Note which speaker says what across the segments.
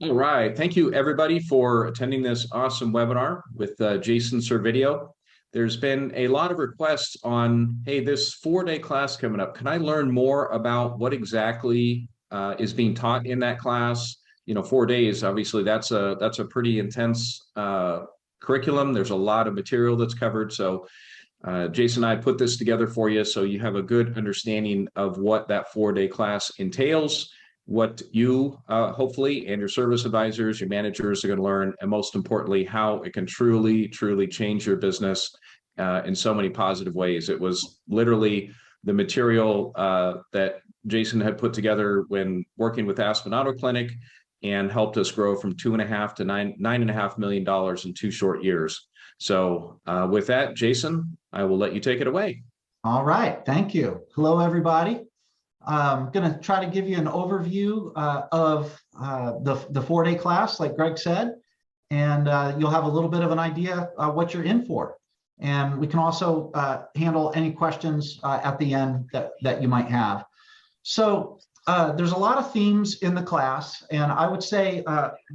Speaker 1: All right. Thank you, everybody, for attending this awesome webinar with Jason Servideo. There's been a lot of requests on, hey, this 4-day class coming up. Can I learn more about what exactly is being taught in that class? 4 days, obviously, that's a pretty intense curriculum. There's a lot of material that's covered. So Jason and I put this together for you so you have a good understanding of what that 4-day class entails, what you hopefully and your service advisors, your managers are going to learn, and most importantly, how it can truly, truly change your business in so many positive ways. It was literally the material that Jason had put together when working with Aspen Auto Clinic and helped us grow from $2.5 to $9.5 million in 2 short years. So with that, Jason, I will let you take it away.
Speaker 2: All right, thank you. Hello, everybody. I'm going to try to give you an overview of the 4-day class, like Greg said, and you'll have a little bit of an idea what you're in for. And we can also handle any questions at the end that you might have. So there's a lot of themes in the class, and I would say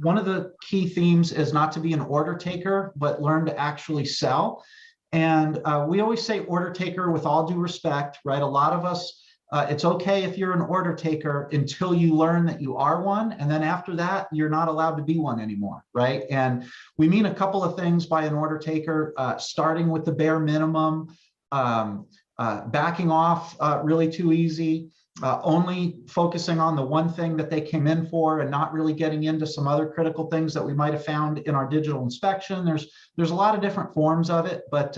Speaker 2: one of the key themes is not to be an order taker, but learn to actually sell. And we always say order taker with all due respect, right? A lot of us, it's okay if you're an order taker until you learn that you are one. And then after that, you're not allowed to be one anymore, right? And we mean a couple of things by an order taker, starting with the bare minimum, backing off really too easy, only focusing on the one thing that they came in for and not really getting into some other critical things that we might have found in our digital inspection. There's a lot of different forms of it, but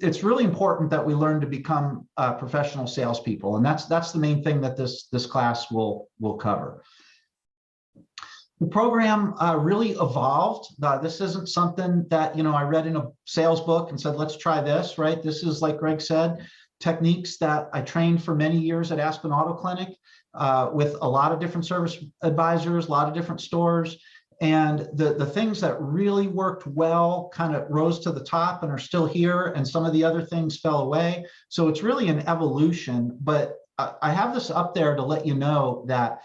Speaker 2: it's really important that we learn to become professional salespeople, and that's the main thing that this class will cover. The program really evolved. This isn't something that I read in a sales book and said, let's try this, right? This is, like Greg said, techniques that I trained for many years at Aspen Auto Clinic with a lot of different service advisors, a lot of different stores. And the things that really worked well kind of rose to the top and are still here, and some of the other things fell away. So it's really an evolution, but I have this up there to let you know that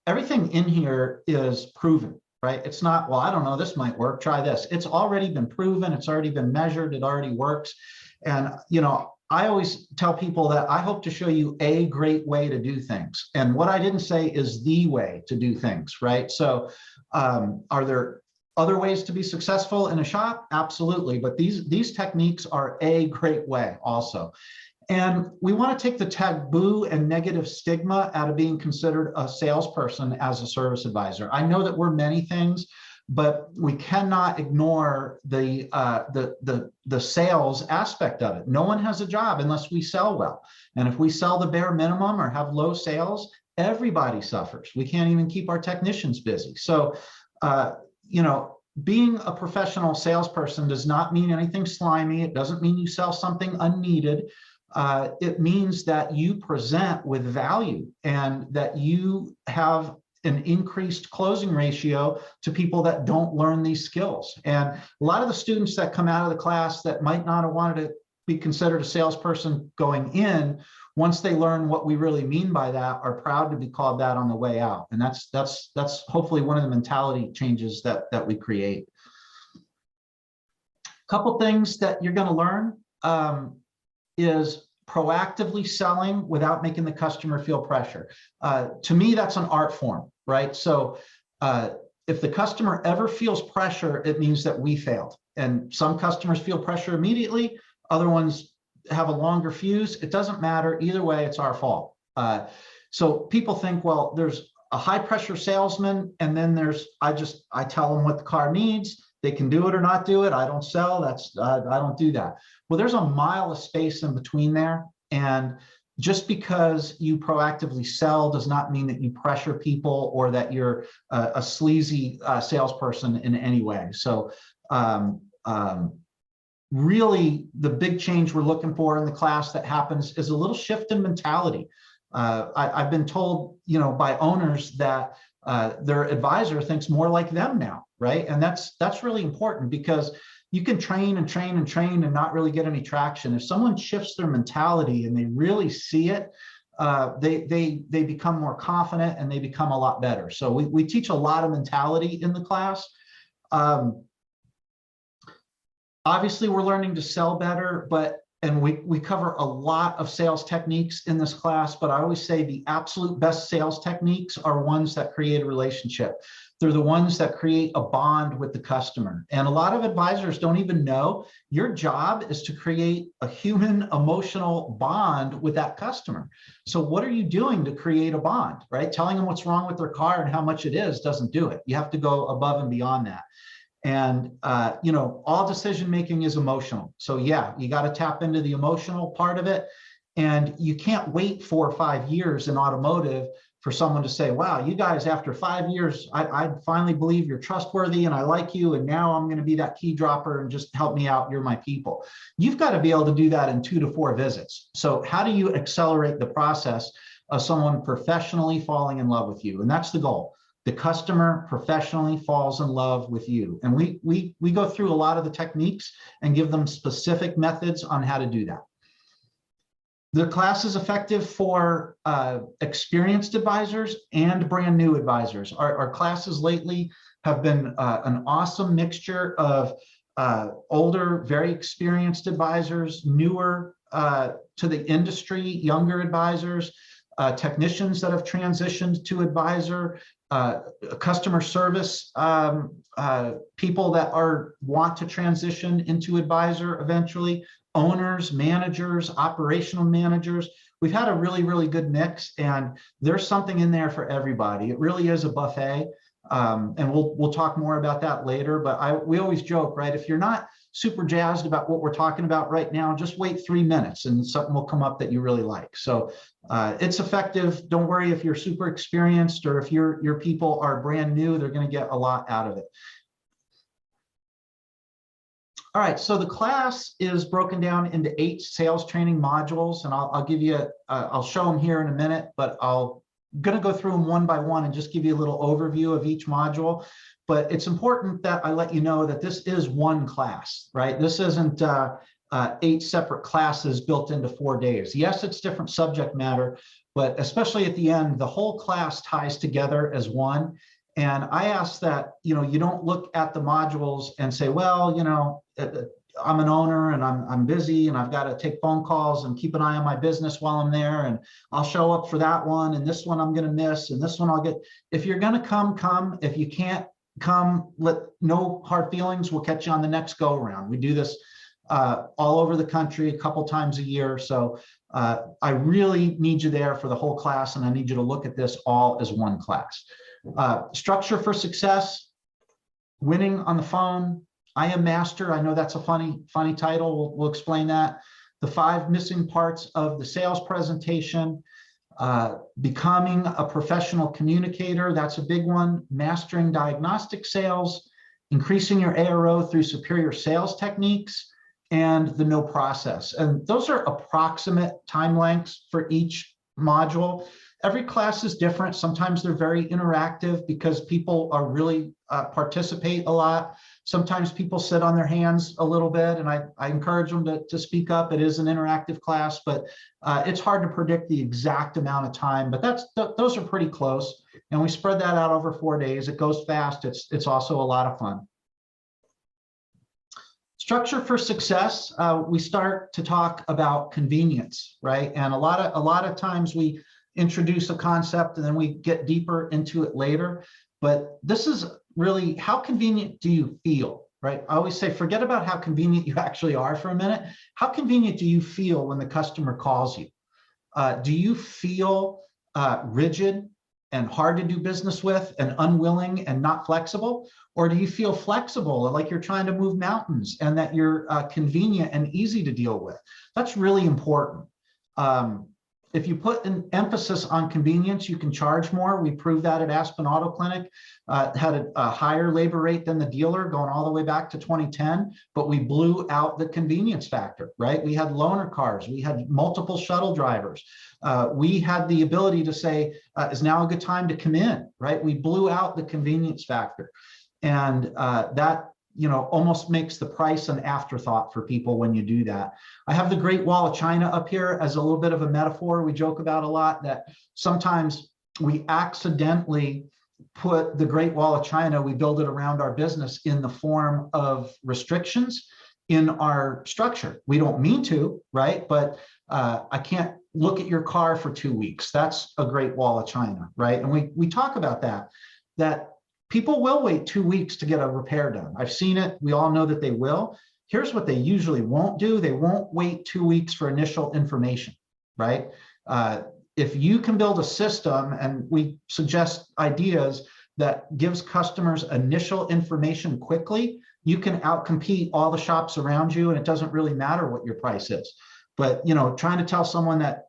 Speaker 2: everything in here is proven, right? It's not, well, I don't know, this might work, try this. It's already been proven, it's already been measured, it already works. And, I always tell people that I hope to show you a great way to do things. And what I didn't say is the way to do things, right? So are there other ways to be successful in a shop? Absolutely. But these techniques are a great way also. And we want to take the taboo and negative stigma out of being considered a salesperson as a service advisor. I know that we're many things, but we cannot ignore the sales aspect of it. No one has a job unless we sell well. And if we sell the bare minimum or have low sales, everybody suffers. We can't even keep our technicians busy. So, being a professional salesperson does not mean anything slimy. It doesn't mean you sell something unneeded. It means that you present with value and that you have an increased closing ratio to people that don't learn these skills. And a lot of the students that come out of the class that might not have wanted to be considered a salesperson going in, once they learn what we really mean by that, are proud to be called that on the way out. And that's hopefully one of the mentality changes that we create. A couple things that you're going to learn is proactively selling without making the customer feel pressure. To me, that's an art form, right? So if the customer ever feels pressure, it means that we failed. And some customers feel pressure immediately, other ones have a longer fuse. It doesn't matter. Either way, it's our fault. So people think, well, there's a high pressure salesman, and then there's, I tell them what the car needs. They can do it or not do it. I don't sell. I don't do that. Well, there's a mile of space in between there. And just because you proactively sell does not mean that you pressure people or that you're a sleazy salesperson in any way. So really, the big change we're looking for in the class that happens is a little shift in mentality. I've been told, by owners that their advisor thinks more like them now, right? And that's really important, because you can train and train and train and not really get any traction. If someone shifts their mentality and they really see it, they become more confident and they become a lot better. So we teach a lot of mentality in the class. Obviously, we're learning to sell better, and we cover a lot of sales techniques in this class, but I always say the absolute best sales techniques are ones that create a relationship. They're the ones that create a bond with the customer. And a lot of advisors don't even know your job is to create a human emotional bond with that customer. So what are you doing to create a bond, right? Telling them what's wrong with their car and how much it is doesn't do it. You have to go above and beyond that. And, you know, all decision-making is emotional. So yeah, you got to tap into the emotional part of it. And you can't wait 4 or 5 years in automotive for someone to say, wow, you guys, after 5 years, I finally believe you're trustworthy and I like you. And now I'm going to be that key dropper and just help me out. You're my people. You've got to be able to do that in 2 to 4 visits. So how do you accelerate the process of someone professionally falling in love with you? And that's the goal. The customer professionally falls in love with you. And we go through a lot of the techniques and give them specific methods on how to do that. The class is effective for experienced advisors and brand new advisors. Our classes lately have been an awesome mixture of older, very experienced advisors, newer to the industry, younger advisors, technicians that have transitioned to advisor, customer service people that want to transition into advisor eventually, owners, managers, operational managers. We've had a really, really good mix, and there's something in there for everybody. It really is a buffet. And we'll talk more about that later, but we always joke, right? If you're not super jazzed about what we're talking about right now, just wait 3 minutes and something will come up that you really like. So it's effective. Don't worry if you're super experienced or if your people are brand new, they're going to get a lot out of it. All right, so the class is broken down into 8 sales training modules, and I'll give you, I'll show them here in a minute, but I'm going to go through them one by one and just give you a little overview of each module. But it's important that I let you know that this is one class, right? This isn't 8 separate classes built into 4 days. Yes, it's different subject matter, but especially at the end, the whole class ties together as one. And I ask that, you know, you don't look at the modules and say, well, you know, I'm an owner and I'm busy and I've got to take phone calls and keep an eye on my business while I'm there. And I'll show up for that one. And this one I'm going to miss. And this one I'll get. If you're going to come. If you can't come, no hard feelings. We'll catch you on the next go around. We do this all over the country a couple times a year. So I really need you there for the whole class. And I need you to look at this all as one class. Structure for success, winning on the phone. I am master. I know that's a funny title. We'll explain that. The 5 missing parts of the sales presentation, becoming a professional communicator. That's a big one. Mastering diagnostic sales, increasing your ARO through superior sales techniques, and the no process. And those are approximate time lengths for each module. Every class is different. Sometimes they're very interactive because people are really participate a lot. Sometimes people sit on their hands a little bit, and I encourage them to speak up. It is an interactive class, but it's hard to predict the exact amount of time, but those are pretty close. And we spread that out over 4 days. It goes fast. It's also a lot of fun. Structure for success. We start to talk about convenience, right? And a lot of times we introduce a concept and then we get deeper into it later. But this is really, how convenient do you feel, right? I always say, forget about how convenient you actually are for a minute. How convenient do you feel when the customer calls you? Do you feel rigid and hard to do business with and unwilling and not flexible? Or do you feel flexible, like you're trying to move mountains and that you're convenient and easy to deal with? That's really important. If you put an emphasis on convenience, you can charge more. We proved that at Aspen Auto Clinic. Had a higher labor rate than the dealer going all the way back to 2010, but we blew out the convenience factor, right? We had loaner cars. We had multiple shuttle drivers. We had the ability to say, is now a good time to come in, right? We blew out the convenience factor. And almost makes the price an afterthought for people when you do that. I have the Great Wall of China up here as a little bit of a metaphor. We joke about a lot that sometimes we accidentally put the Great Wall of China, we build it around our business in the form of restrictions in our structure. We don't mean to, right? But I can't look at your car for 2 weeks. That's a Great Wall of China, right? And we talk about that people will wait 2 weeks to get a repair done. I've seen it. We all know that they will. Here's what they usually won't do. They won't wait 2 weeks for initial information, right? If you can build a system, and we suggest ideas that gives customers initial information quickly, you can outcompete all the shops around you, and it doesn't really matter what your price is. But trying to tell someone that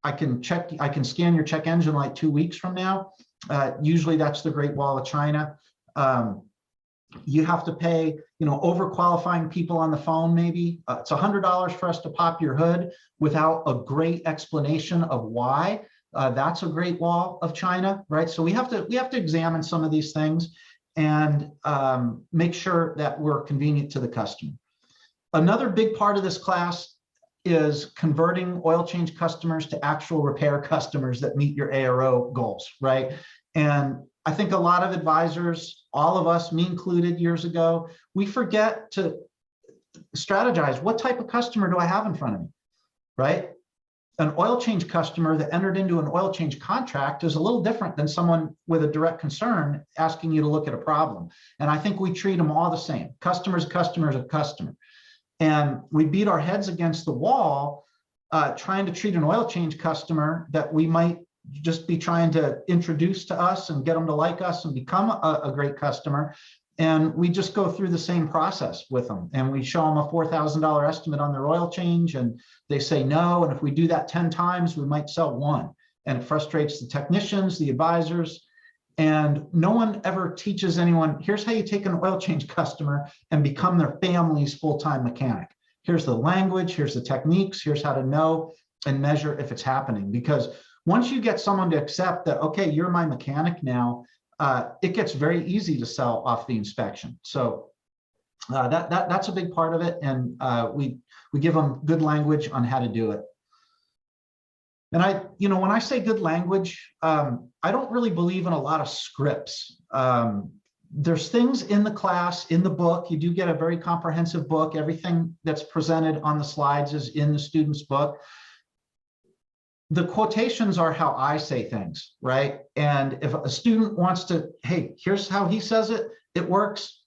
Speaker 2: I can scan your check engine light 2 weeks from now, usually that's the Great Wall of China. You have to pay, overqualifying people on the phone, maybe. It's $100 for us to pop your hood without a great explanation of why. That's a Great Wall of China, right? So we have to examine some of these things and make sure that we're convenient to the customer. Another big part of this class is converting oil change customers to actual repair customers that meet your ARO goals, right? And I think a lot of advisors, all of us, me included years ago, we forget to strategize. What type of customer do I have in front of me, right? An oil change customer that entered into an oil change contract is a little different than someone with a direct concern asking you to look at a problem. And I think we treat them all the same. Customers of customer. And we beat our heads against the wall trying to treat an oil change customer that we might just be trying to introduce to us and get them to like us and become a great customer. And we just go through the same process with them. And we show them a $4,000 estimate on their oil change, and they say no. And if we do that 10 times, we might sell one. And it frustrates the technicians, the advisors. And no one ever teaches anyone, here's how you take an oil change customer and become their family's full-time mechanic. Here's the language, here's the techniques, here's how to know and measure if it's happening. Because once you get someone to accept that, okay, you're my mechanic now, it gets very easy to sell off the inspection. So that's a big part of it. And we give them good language on how to do it. And when I say good language, I don't really believe in a lot of scripts. There's things in the class, in the book. You do get a very comprehensive book. Everything that's presented on the slides is in the student's book. The quotations are how I say things, right? And if a student wants to, hey, here's how he says it, it works,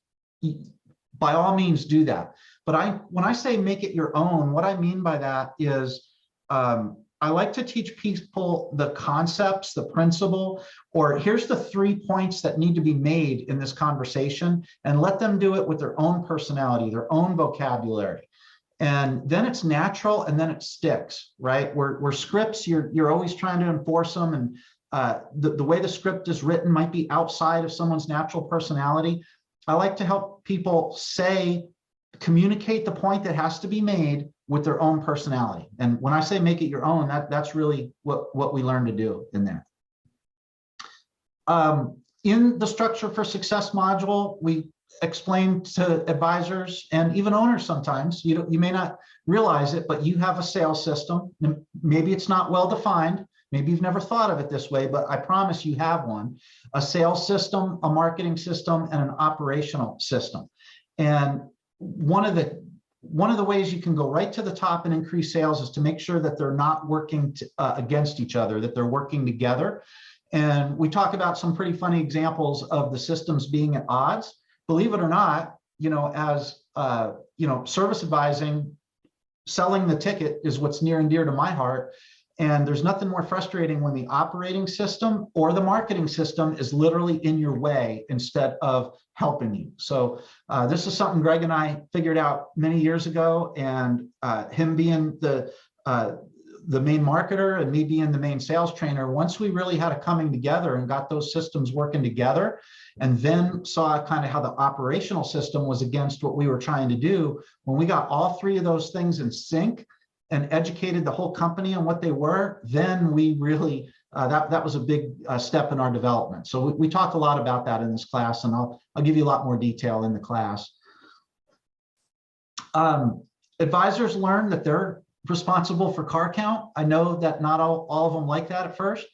Speaker 2: by all means do that. But when I say make it your own, what I mean by that is I like to teach people the concepts, the principle, or here's the 3 points that need to be made in this conversation, and let them do it with their own personality, their own vocabulary. And then it's natural, and then it sticks, right? Where scripts, you're always trying to enforce them, and the way the script is written might be outside of someone's natural personality. I like to help people communicate the point that has to be made with their own personality. And when I say make it your own, that's really what we learn to do in there. In the Structure for Success module, we explain to advisors and even owners sometimes, you may not realize it, but you have a sales system. Maybe it's not well defined. Maybe you've never thought of it this way, but I promise you have one: a sales system, a marketing system, and an operational system. And one of the ways you can go right to the top and increase sales is to make sure that they're not working against each other, that they're working together. And we talk about some pretty funny examples of the systems being at odds. Believe it or not, as service advising, selling the ticket is what's near and dear to my heart. And there's nothing more frustrating when the operating system or the marketing system is literally in your way instead of helping you. So this is something Greg and I figured out many years ago, and him being the main marketer and me being the main sales trainer, once we really had a coming together and got those systems working together, and then saw kind of how the operational system was against what we were trying to do, when we got all three of those things in sync and educated the whole company on what they were, then we really that was a big step in our development. So we talked a lot about that in this class, and I'll give you a lot more detail in the class. Advisors learn that they're responsible for car count. I know that not all of them like that at first.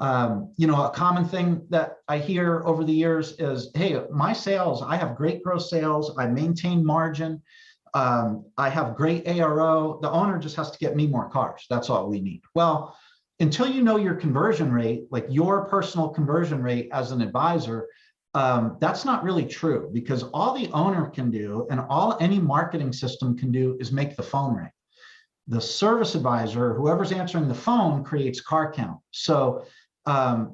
Speaker 2: A common thing that I hear over the years is, hey, my sales, I have great gross sales, I maintain margin, I have great ARO, the owner just has to get me more cars. That's all we need. Well, until you know your conversion rate, like your personal conversion rate as an advisor, that's not really true, because all the owner can do and all any marketing system can do is make the phone ring. The service advisor, whoever's answering the phone, creates car count. So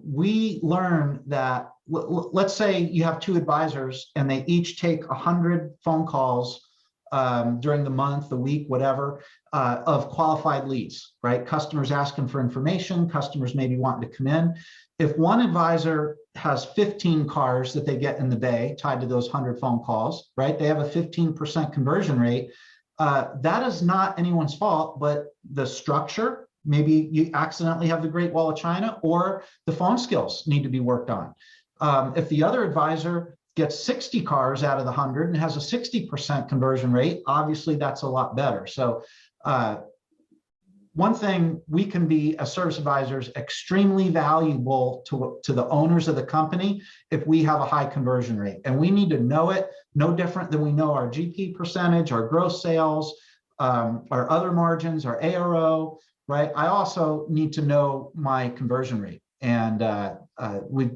Speaker 2: we learn that, let's say you have two advisors and they each take 100 phone calls during the month, the week, whatever, of qualified leads, right? Customers asking for information, customers maybe wanting to come in. If one advisor has 15 cars that they get in the day tied to those 100 phone calls, right? They have a 15% conversion rate. That is not anyone's fault, but the structure, maybe you accidentally have the Great Wall of China, or the phone skills need to be worked on. If the other advisor gets 60 cars out of the 100 and has a 60% conversion rate, obviously that's a lot better. So one thing, we can be, as service advisors, extremely valuable to the owners of the company if we have a high conversion rate. And we need to know it, no different than we know our GP percentage, our gross sales, our other margins, our ARO, right? I also need to know my conversion rate. And we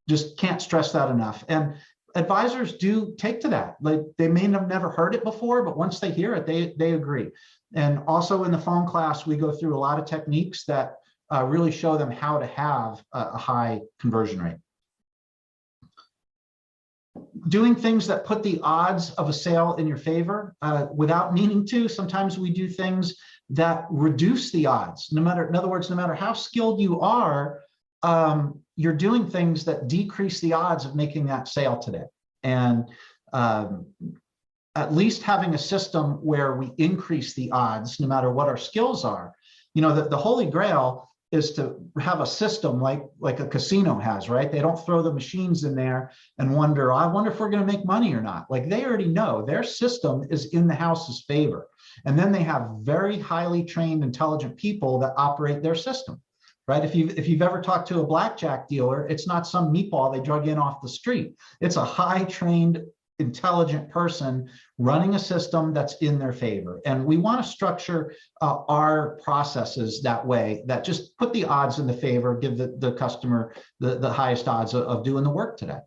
Speaker 2: just can't stress that enough. And advisors do take to that. Like, they may have never heard it before, but once they hear it, they agree. And also in the phone class, we go through a lot of techniques that really show them how to have a high conversion rate. Doing things that put the odds of a sale in your favor without meaning to. Sometimes we do things that reduce the odds. In other words, no matter how skilled you are, you're doing things that decrease the odds of making that sale today. And at least having a system where we increase the odds, no matter what our skills are. You know, the Holy Grail is to have a system like a casino has, right? They don't throw the machines in there and wonder, I wonder if we're going to make money or not. Like, they already know their system is in the house's favor. And then they have very highly trained, intelligent people that operate their system, right? If you've ever talked to a blackjack dealer, it's not some meatball they drug in off the street. It's a high trained, intelligent person running a system that's in their favor. And we want to structure our processes that way, that just put the odds in the favor, give the customer the highest odds of doing the work today.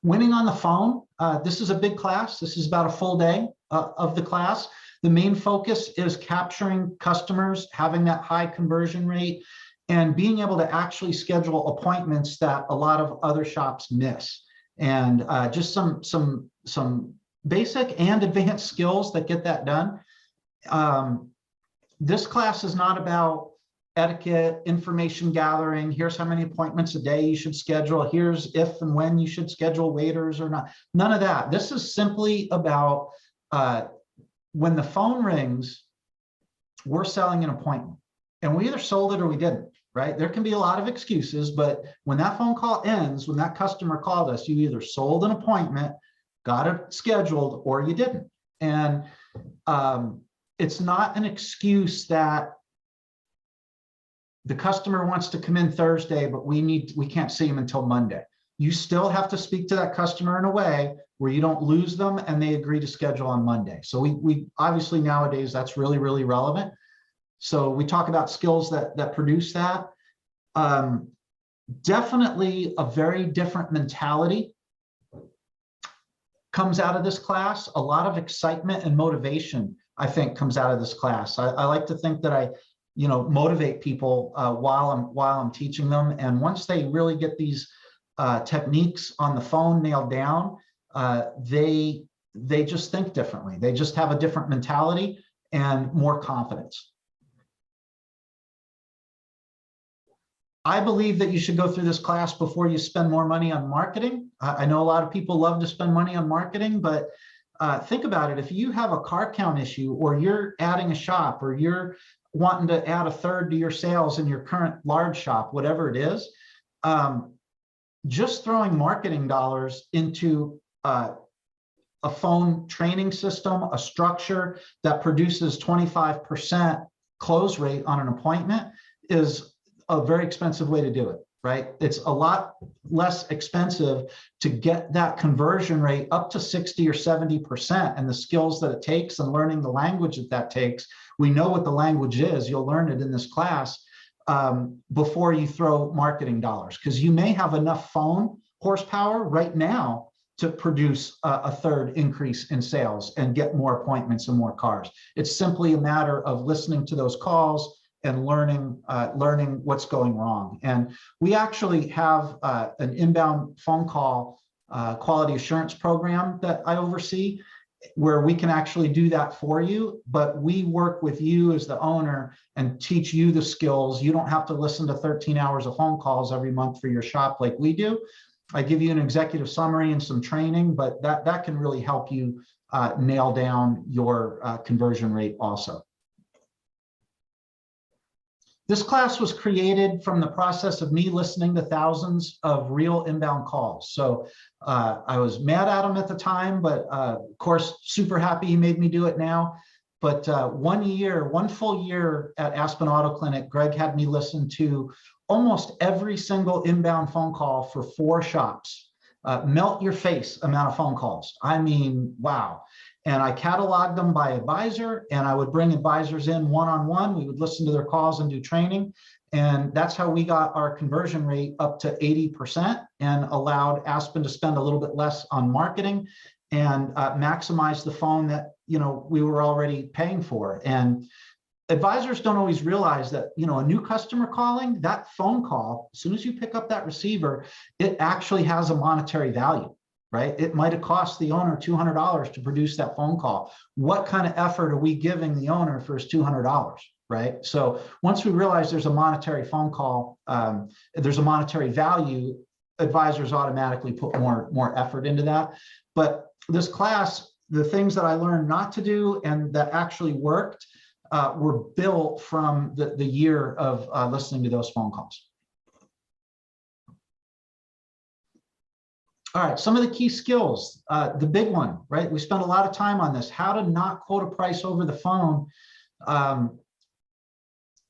Speaker 2: Winning on the phone. This is a big class. This is about a full day of the class. The main focus is capturing customers, having that high conversion rate, and being able to actually schedule appointments that a lot of other shops miss. And just some basic and advanced skills that get that done. This class is not about etiquette, information gathering. Here's how many appointments a day you should schedule. Here's if and when you should schedule waiters or not. None of that. This is simply about when the phone rings, we're selling an appointment. And we either sold it or we didn't. Right? There can be a lot of excuses, but when that phone call ends, when that customer called us, you either sold an appointment, got it scheduled, or you didn't. And it's not an excuse that the customer wants to come in Thursday, but we can't see him until Monday. You still have to speak to that customer in a way where you don't lose them and they agree to schedule on Monday. So we obviously nowadays that's really, really relevant. So we talk about skills that produce that. Definitely a very different mentality comes out of this class. A lot of excitement and motivation, I think, comes out of this class. I like to think that I motivate people while I'm teaching them. And once they really get these techniques on the phone nailed down, they just think differently. They just have a different mentality and more confidence. I believe that you should go through this class before you spend more money on marketing. I know a lot of people love to spend money on marketing, but think about it. If you have a car count issue, or you're adding a shop, or you're wanting to add a third to your sales in your current large shop, whatever it is, just throwing marketing dollars into a phone training system, a structure that produces 25% close rate on an appointment is a very expensive way to do it, right? It's a lot less expensive to get that conversion rate up to 60 or 70%, and the skills that it takes and learning the language that takes. We know what the language is. You'll learn it in this class before you throw marketing dollars, because you may have enough phone horsepower right now to produce a third increase in sales and get more appointments and more cars. It's simply a matter of listening to those calls and learning what's going wrong. And we actually have an inbound phone call quality assurance program that I oversee, where we can actually do that for you, but we work with you as the owner and teach you the skills. You don't have to listen to 13 hours of phone calls every month for your shop like we do. I give you an executive summary and some training, but that can really help you nail down your conversion rate also. This class was created from the process of me listening to thousands of real inbound calls. So I was mad at him at the time, but of course, super happy he made me do it now. But 1 full year at Aspen Auto Clinic, Greg had me listen to almost every single inbound phone call for 4 shops. Melt your face amount of phone calls. I mean, wow. And I cataloged them by advisor, and I would bring advisors in one-on-one. We would listen to their calls and do training. And that's how we got our conversion rate up to 80% and allowed Aspen to spend a little bit less on marketing and maximize the phone that, you know, we were already paying for. And advisors don't always realize that, you know, a new customer calling, that phone call, as soon as you pick up that receiver, it actually has a monetary value, right? It might have cost the owner $200 to produce that phone call. What kind of effort are we giving the owner for his $200, right? So once we realize there's a monetary phone call, there's a monetary value, advisors automatically put more effort into that. But this class, the things that I learned not to do and that actually worked were built from the year of listening to those phone calls. All right, some of the key skills, the big one, right? We spent a lot of time on this, how to not quote a price over the phone.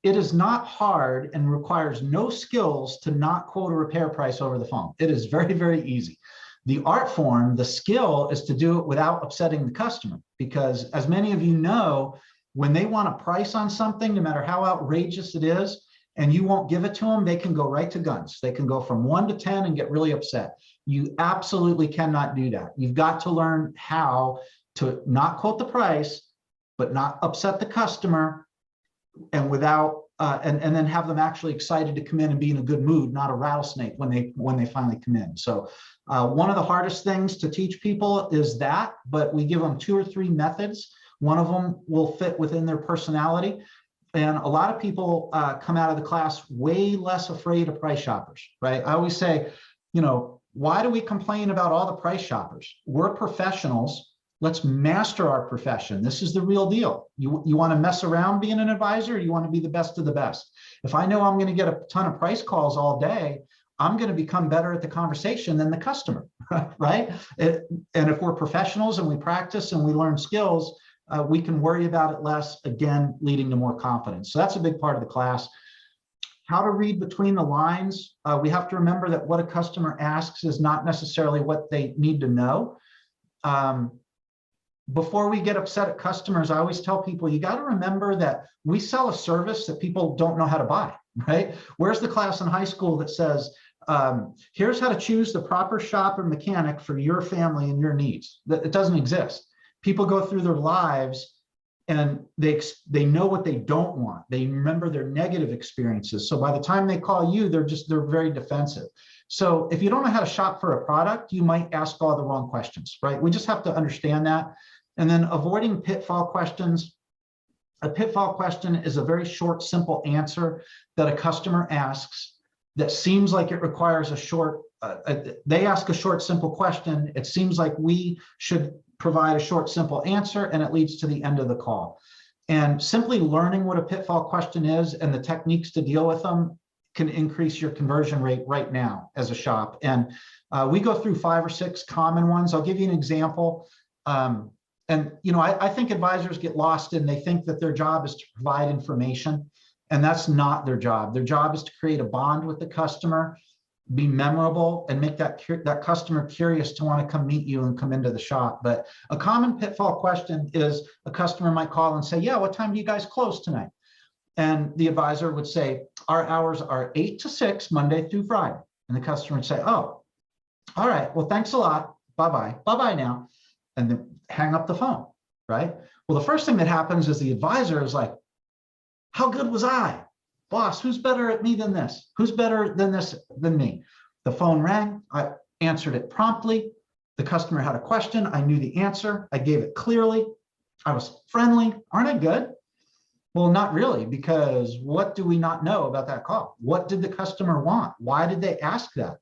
Speaker 2: It is not hard and requires no skills to not quote a repair price over the phone. It is very, very easy. The art form, the skill, is to do it without upsetting the customer, because as many of you know, when they want a price on something, no matter how outrageous it is, and you won't give it to them, they can go right to guns. They can go from 1 to 10 and get really upset. You absolutely cannot do that. You've got to learn how to not quote the price, but not upset the customer, and without and then have them actually excited to come in and be in a good mood, not a rattlesnake when they finally come in. So one of the hardest things to teach people is that, but we give them 2 or 3 methods. One of them will fit within their personality. And a lot of people come out of the class way less afraid of price shoppers, right? I always say, you know, why do we complain about all the price shoppers? We're professionals. Let's master our profession. This is the real deal. You want to mess around being an advisor, or you want to be the best of the best? If I know I'm going to get a ton of price calls all day, I'm going to become better at the conversation than the customer, right? And if we're professionals and we practice and we learn skills, we can worry about it less, again, leading to more confidence. So that's a big part of the class. How to read between the lines. We have to remember that what a customer asks is not necessarily what they need to know. Before we get upset at customers, I always tell people, you got to remember that we sell a service that people don't know how to buy, right? Where's the class in high school that says, here's how to choose the proper shop or mechanic for your family and your needs? It doesn't exist. People go through their lives and they know what they don't want. They remember their negative experiences. So by the time they call you, they're very defensive. So if you don't know how to shop for a product, you might ask all the wrong questions, right? We just have to understand that. And then avoiding pitfall questions. A pitfall question is a very short, simple answer that a customer asks that seems like it requires a short, they ask a short, simple question. It seems like we should provide a short, simple answer, and it leads to the end of the call. And simply learning what a pitfall question is and the techniques to deal with them can increase your conversion rate right now as a shop. And we go through 5 or 6 common ones. I'll give you an example. And I think advisors get lost and they think that their job is to provide information, and that's not their job. Their job is to create a bond with the customer, be memorable, and make that customer curious to want to come meet you and come into the shop. But a common pitfall question is a customer might call and say, yeah, what time do you guys close tonight? And the advisor would say, our hours are 8 to 6, Monday through Friday. And the customer would say, oh, all right, well, thanks a lot. Bye-bye. Bye-bye now. And then hang up the phone, right? Well, the first thing that happens is the advisor is like, how good was I? Boss, who's better at me than this? Who's better than this than me? The phone rang. I answered it promptly. The customer had a question. I knew the answer. I gave it clearly. I was friendly. Aren't I good? Well, not really, because what do we not know about that call? What did the customer want? Why did they ask that?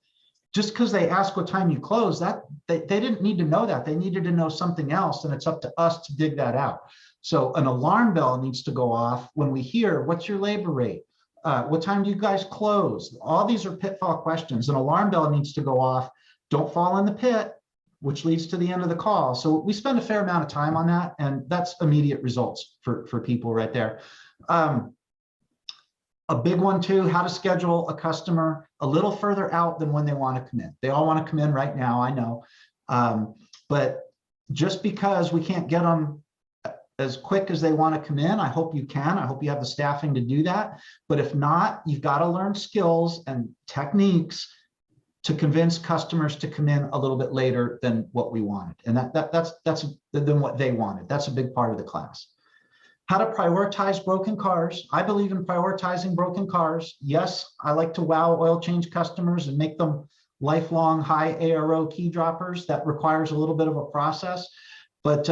Speaker 2: Just because they ask what time you close, that they didn't need to know that. They needed to know something else, and it's up to us to dig that out. So an alarm bell needs to go off when we hear, what's your labor rate? What time do you guys close? All these are pitfall questions. An alarm bell needs to go off. Don't fall in the pit, which leads to the end of the call. So we spend a fair amount of time on that, and that's immediate results for people right there. A big one too, how to schedule a customer a little further out than when they want to come in. They all want to come in right now, I know. But just because we can't get them as quick as they want to come in, I hope you can. I hope you have the staffing to do that. But if not, you've got to learn skills and techniques to convince customers to come in a little bit later than what we wanted. And that's than what they wanted. That's a big part of the class. How to prioritize broken cars. I believe in prioritizing broken cars. Yes, I like to wow oil change customers and make them lifelong high ARO key droppers. That requires a little bit of a process. But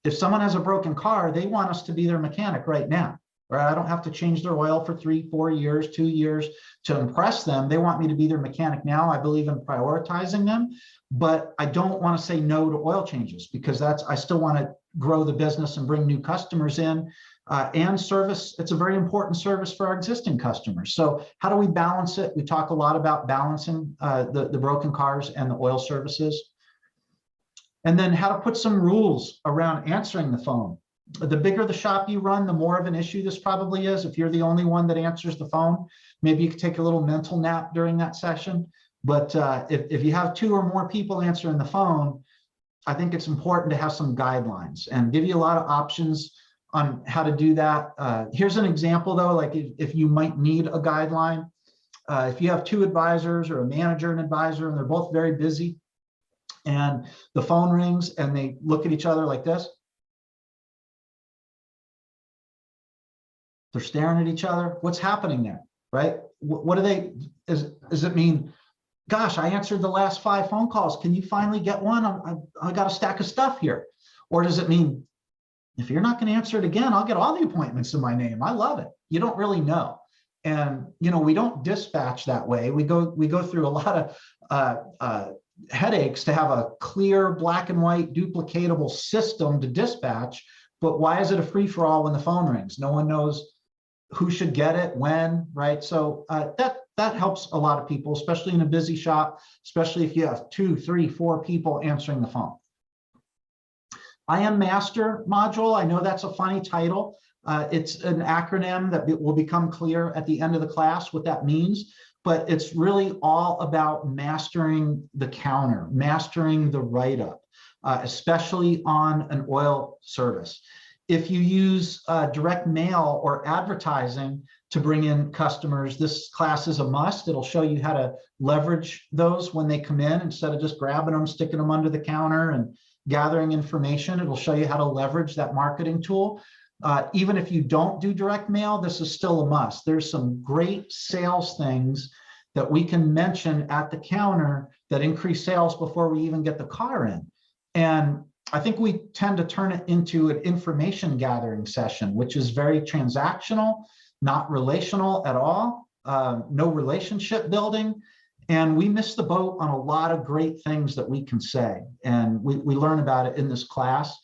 Speaker 2: if someone has a broken car, they want us to be their mechanic right now. Right? I don't have to change their oil for 3, 4 years, 2 years to impress them. They want me to be their mechanic now. I believe in prioritizing them, but I don't want to say no to oil changes, because I still want to grow the business and bring new customers in, and service. It's a very important service for our existing customers. So how do we balance it? We talk a lot about balancing the broken cars and the oil services. And then how to put some rules around answering the phone. The bigger the shop you run, the more of an issue this probably is. If you're the only one that answers the phone, maybe you could take a little mental nap during that session. But if you have 2 or more people answering the phone, I think it's important to have some guidelines and give you a lot of options on how to do that. Here's an example though, like if you might need a guideline. If you have 2 advisors or a manager and advisor, and they're both very busy, and the phone rings and they look at each other like this. They're staring at each other. What's happening there, right? What do they, does it mean, gosh, I answered the last 5 phone calls. Can you finally get one? I got a stack of stuff here. Or does it mean, if you're not going to answer it again, I'll get all the appointments in my name. I love it. You don't really know. And, we don't dispatch that way. We go through a lot of headaches to have a clear black and white duplicatable system to dispatch. But why is it a free-for-all when the phone rings? No one knows who should get it, when, right? So that helps a lot of people, especially in a busy shop, especially if you have 2, 3, 4 people answering the phone. IM Master module, I know that's a funny title. It's an acronym that will become clear at the end of the class what that means, but it's really all about mastering the counter, mastering the write-up, especially on an oil service. If you use direct mail or advertising to bring in customers, this class is a must. It'll show you how to leverage those when they come in, instead of just grabbing them, sticking them under the counter and gathering information. It'll show you how to leverage that marketing tool. Even if you don't do direct mail, this is still a must. There's some great sales things that we can mention at the counter that increase sales before we even get the car in. And I think we tend to turn it into an information gathering session, which is very transactional, not relational at all, no relationship building. And we miss the boat on a lot of great things that we can say. And we learn about it in this class.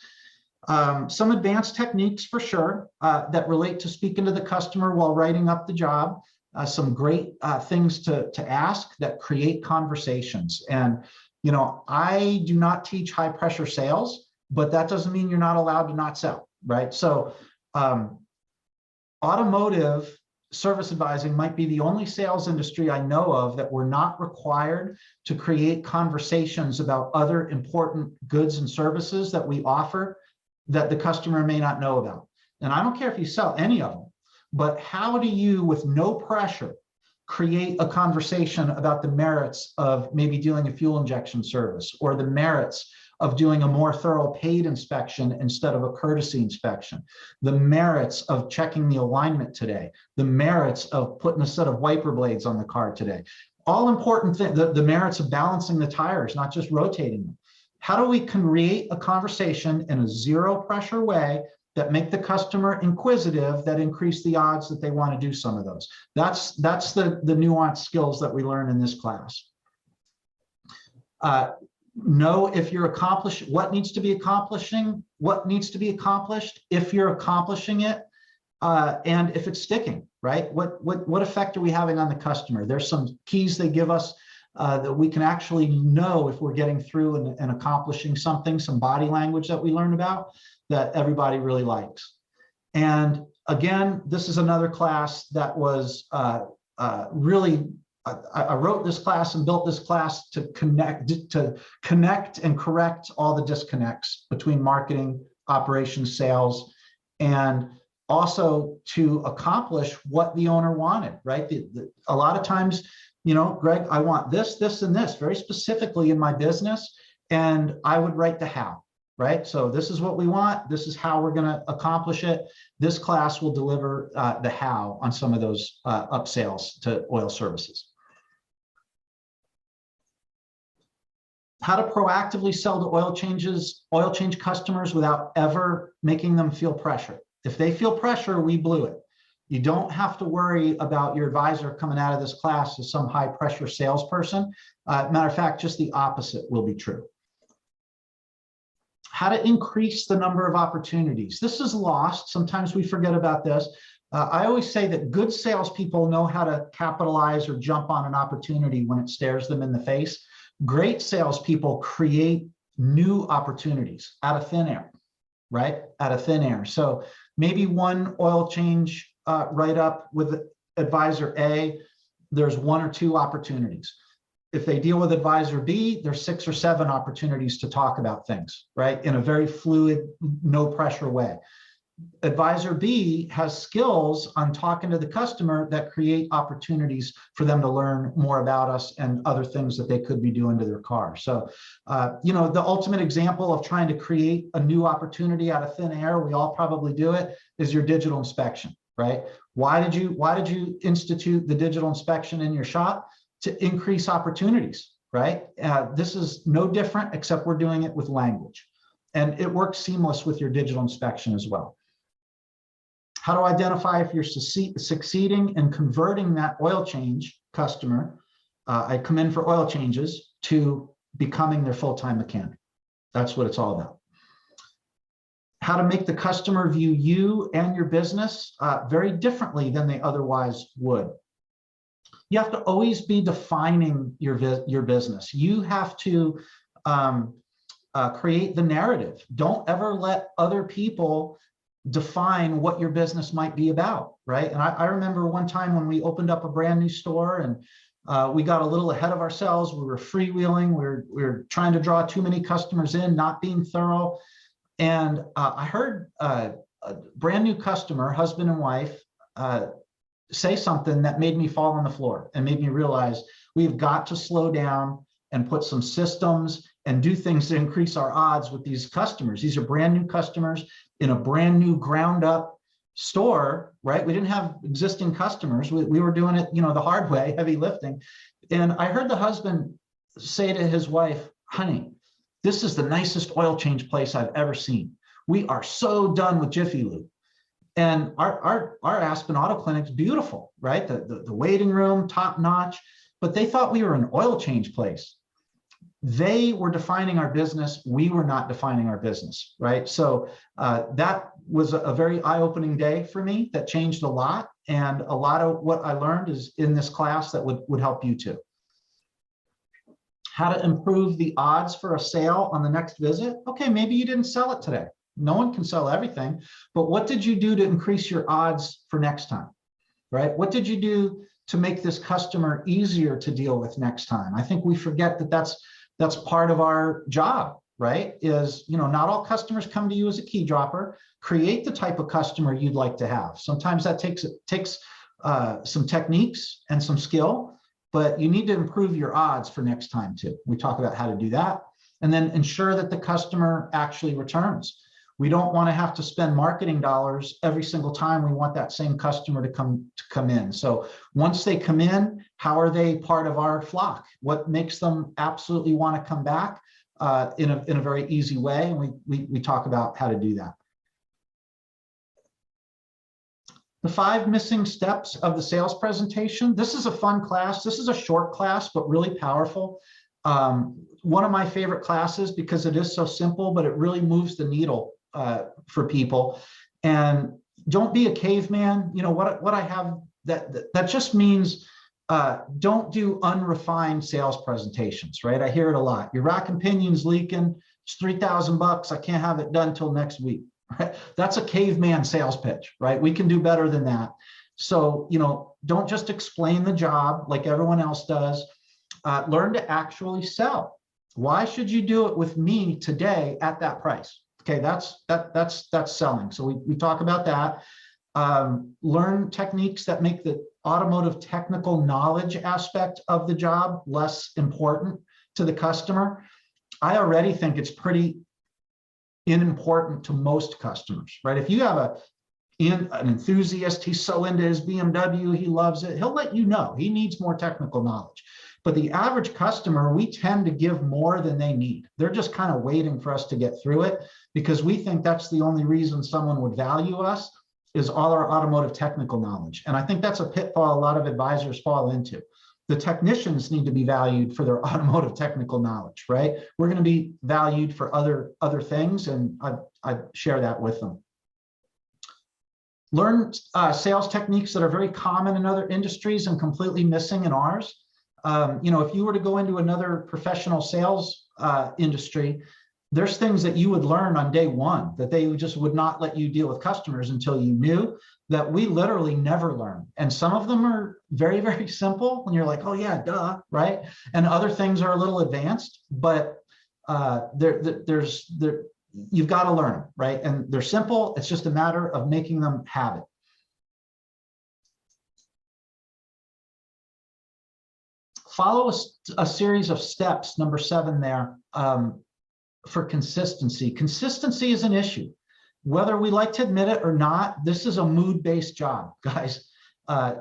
Speaker 2: Some advanced techniques for sure that relate to speaking to the customer while writing up the job. Some great things to ask that create conversations. And, you know, I do not teach high pressure sales, but that doesn't mean you're not allowed to not sell, right? So automotive service advising might be the only sales industry I know of that we're not required to create conversations about other important goods and services that we offer that the customer may not know about. And I don't care if you sell any of them, but how do you, with no pressure, create a conversation about the merits of maybe doing a fuel injection service, or the merits of doing a more thorough paid inspection instead of a courtesy inspection, the merits of checking the alignment today, the merits of putting a set of wiper blades on the car today. All important things, the merits of balancing the tires, not just rotating them. How do we create a conversation in a zero pressure way that make the customer inquisitive, that increase the odds that they want to do some of those? That's the nuanced skills that we learn in this class. Know if you're what needs to be accomplished, if you're accomplishing it, and if it's sticking, right? What effect are we having on the customer? There's some keys they give us that we can actually know if we're getting through and accomplishing something, some body language that we learn about that everybody really likes. And again, this is another class that was really, I wrote this class and built this class to connect and correct all the disconnects between marketing, operations, sales, and also to accomplish what the owner wanted, right? A lot of times, you know, Greg, I want this, this, and this very specifically in my business, and I would write the how, right? So this is what we want. This is how we're going to accomplish it. This class will deliver the how on some of those upsales to oil services. How to proactively sell to oil change customers without ever making them feel pressure. If they feel pressure, we blew it. You don't have to worry about your advisor coming out of this class as some high pressure salesperson. Matter of fact, just the opposite will be true. How to increase the number of opportunities. This is lost. Sometimes we forget about this. I always say that good salespeople know how to capitalize or jump on an opportunity when it stares them in the face. Great salespeople create new opportunities out of thin air, right? Out of thin air. So maybe one oil change write-up with advisor A, there's 1 or 2 opportunities. If they deal with advisor B, there's 6 or 7 opportunities to talk about things, right? In a very fluid, no pressure way. Advisor B has skills on talking to the customer that create opportunities for them to learn more about us and other things that they could be doing to their car. So, you know, the ultimate example of trying to create a new opportunity out of thin air, we all probably do it, is your digital inspection, right? Why did you institute the digital inspection in your shop? To increase opportunities, right? This is no different, except we're doing it with language. And it works seamless with your digital inspection as well. How to identify if you're succeeding in converting that oil change customer, I come in for oil changes, to becoming their full-time mechanic. That's what it's all about. How to make the customer view you and your business very differently than they otherwise would. You have to always be defining your business. You have to create the narrative. Don't ever let other people define what your business might be about, right? And I remember one time when we opened up a brand new store and we got a little ahead of ourselves. We were freewheeling. We were trying to draw too many customers in, not being thorough. And I heard a brand new customer, husband and wife, say something that made me fall on the floor and made me realize we've got to slow down and put some systems and do things to increase our odds with these customers. These are brand new customers in a brand new ground up store, right? We didn't have existing customers. We were doing it, you know, the hard way, heavy lifting. And I heard the husband say to his wife, honey, this is the nicest oil change place I've ever seen. We are so done with Jiffy Lube. And our Aspen Auto Clinic's beautiful, right? The waiting room, top notch, but they thought we were an oil change place. They were defining our business. We were not defining our business, right? So that was a very eye-opening day for me that changed a lot. And a lot of what I learned is in this class that would help you too. How to improve the odds for a sale on the next visit. Okay, maybe you didn't sell it today. No one can sell everything, but what did you do to increase your odds for next time, right? What did you do to make this customer easier to deal with next time? I think we forget that that's part of our job, right? Is, not all customers come to you as a key dropper. Create the type of customer you'd like to have. Sometimes that takes some techniques and some skill, but you need to improve your odds for next time too. We talk about how to do that, and then ensure that the customer actually returns. We don't want to have to spend marketing dollars every single time we want that same customer to come in. So once they come in, how are they part of our flock? What makes them absolutely want to come back in a very easy way? And we talk about how to do that. The 5 missing steps of the sales presentation. This is a fun class. This is a short class, but really powerful. One of my favorite classes because it is so simple, but it really moves the needle for people. And don't be a caveman. What I have that just means don't do unrefined sales presentations, right? I hear it a lot. Your rack and pinion's leaking. It's $3,000. I can't have it done till next week. Right? That's a caveman sales pitch, right? We can do better than that. So, don't just explain the job like everyone else does. Learn to actually sell. Why should you do it with me today at that price? Okay, that's selling. So we talk about that. Learn techniques that make the automotive technical knowledge aspect of the job less important to the customer. I already think it's pretty unimportant to most customers, right? If you have an enthusiast, he's so into his BMW, he loves it, he'll let you know. He needs more technical knowledge. But the average customer, we tend to give more than they need. They're just kind of waiting for us to get through it because we think that's the only reason someone would value us is all our automotive technical knowledge. And I think that's a pitfall a lot of advisors fall into. The technicians need to be valued for their automotive technical knowledge, right? We're going to be valued for other things, and I share that with them. Learn sales techniques that are very common in other industries and completely missing in ours. If you were to go into another professional sales industry, there's things that you would learn on day one that they just would not let you deal with customers until you knew, that we literally never learn. And some of them are very, very simple and you're like, oh yeah, duh, right? And other things are a little advanced, but you've got to learn them, right? And they're simple. It's just a matter of making them habit. Follow a series of steps, number 7 there, for consistency. Consistency is an issue. Whether we like to admit it or not, this is a mood-based job, guys.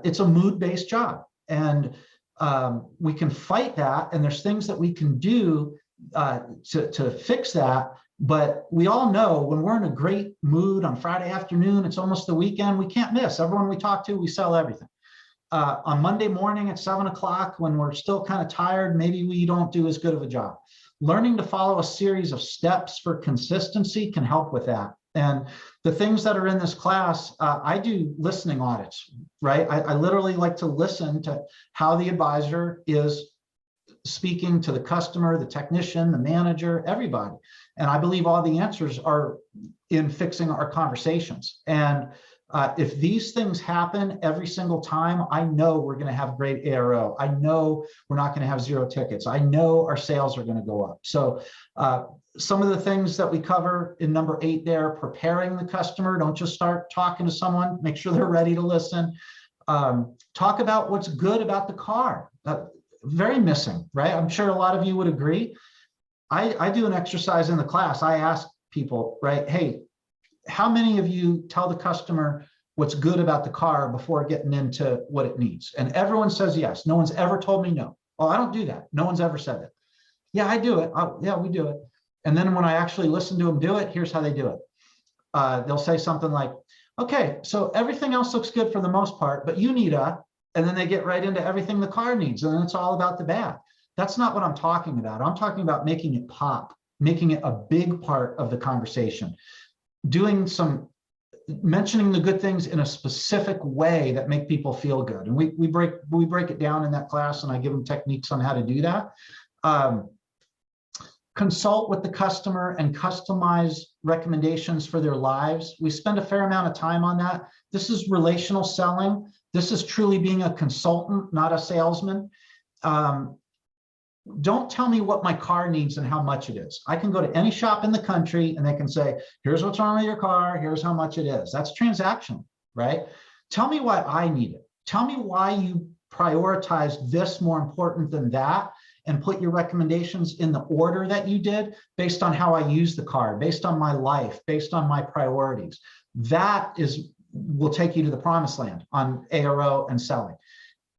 Speaker 2: It's a mood-based job. And we can fight that, and there's things that we can do to fix that. But we all know when we're in a great mood on Friday afternoon, it's almost the weekend, we can't miss. Everyone we talk to, we sell everything. On Monday morning at 7 o'clock, when we're still kind of tired, maybe we don't do as good of a job. Learning to follow a series of steps for consistency can help with that. And the things that are in this class, I do listening audits, right? I literally like to listen to how the advisor is speaking to the customer, the technician, the manager, everybody. And I believe all the answers are in fixing our conversations. And if these things happen every single time, I know we're going to have great ARO. I know we're not going to have 0 tickets. I know our sales are going to go up. So some of the things that we cover in number 8 there, preparing the customer. Don't just start talking to someone. Make sure they're ready to listen. Talk about what's good about the car. Very missing, right? I'm sure a lot of you would agree. I do an exercise in the class. I ask people, right, hey, how many of you tell the customer what's good about the car before getting into what it needs? And everyone says yes. No one's ever told me no. Oh, I don't do that. No one's ever said it. Yeah, I do it. Yeah, we do it. And then when I actually listen to them do it, here's how they do it. They'll say something like, okay, so everything else looks good for the most part, but you need and then they get right into everything the car needs. And then it's all about the bad. That's not what I'm talking about. I'm talking about making it pop, making it a big part of the conversation, mentioning the good things in a specific way that make people feel good. And we break it down in that class, and I give them techniques on how to do that. Consult with the customer and customize recommendations for their lives. We spend a fair amount of time on that. This is relational selling. This is truly being a consultant, not a salesman. Don't tell me what my car needs and how much it is. I can go to any shop in the country and they can say, here's what's wrong with your car, here's how much it is. That's transactional, right? Tell me why I need it. Tell me why you prioritize this more important than that, and put your recommendations in the order that you did based on how I use the car, based on my life, based on my priorities. That will take you to the promised land on ARO and selling.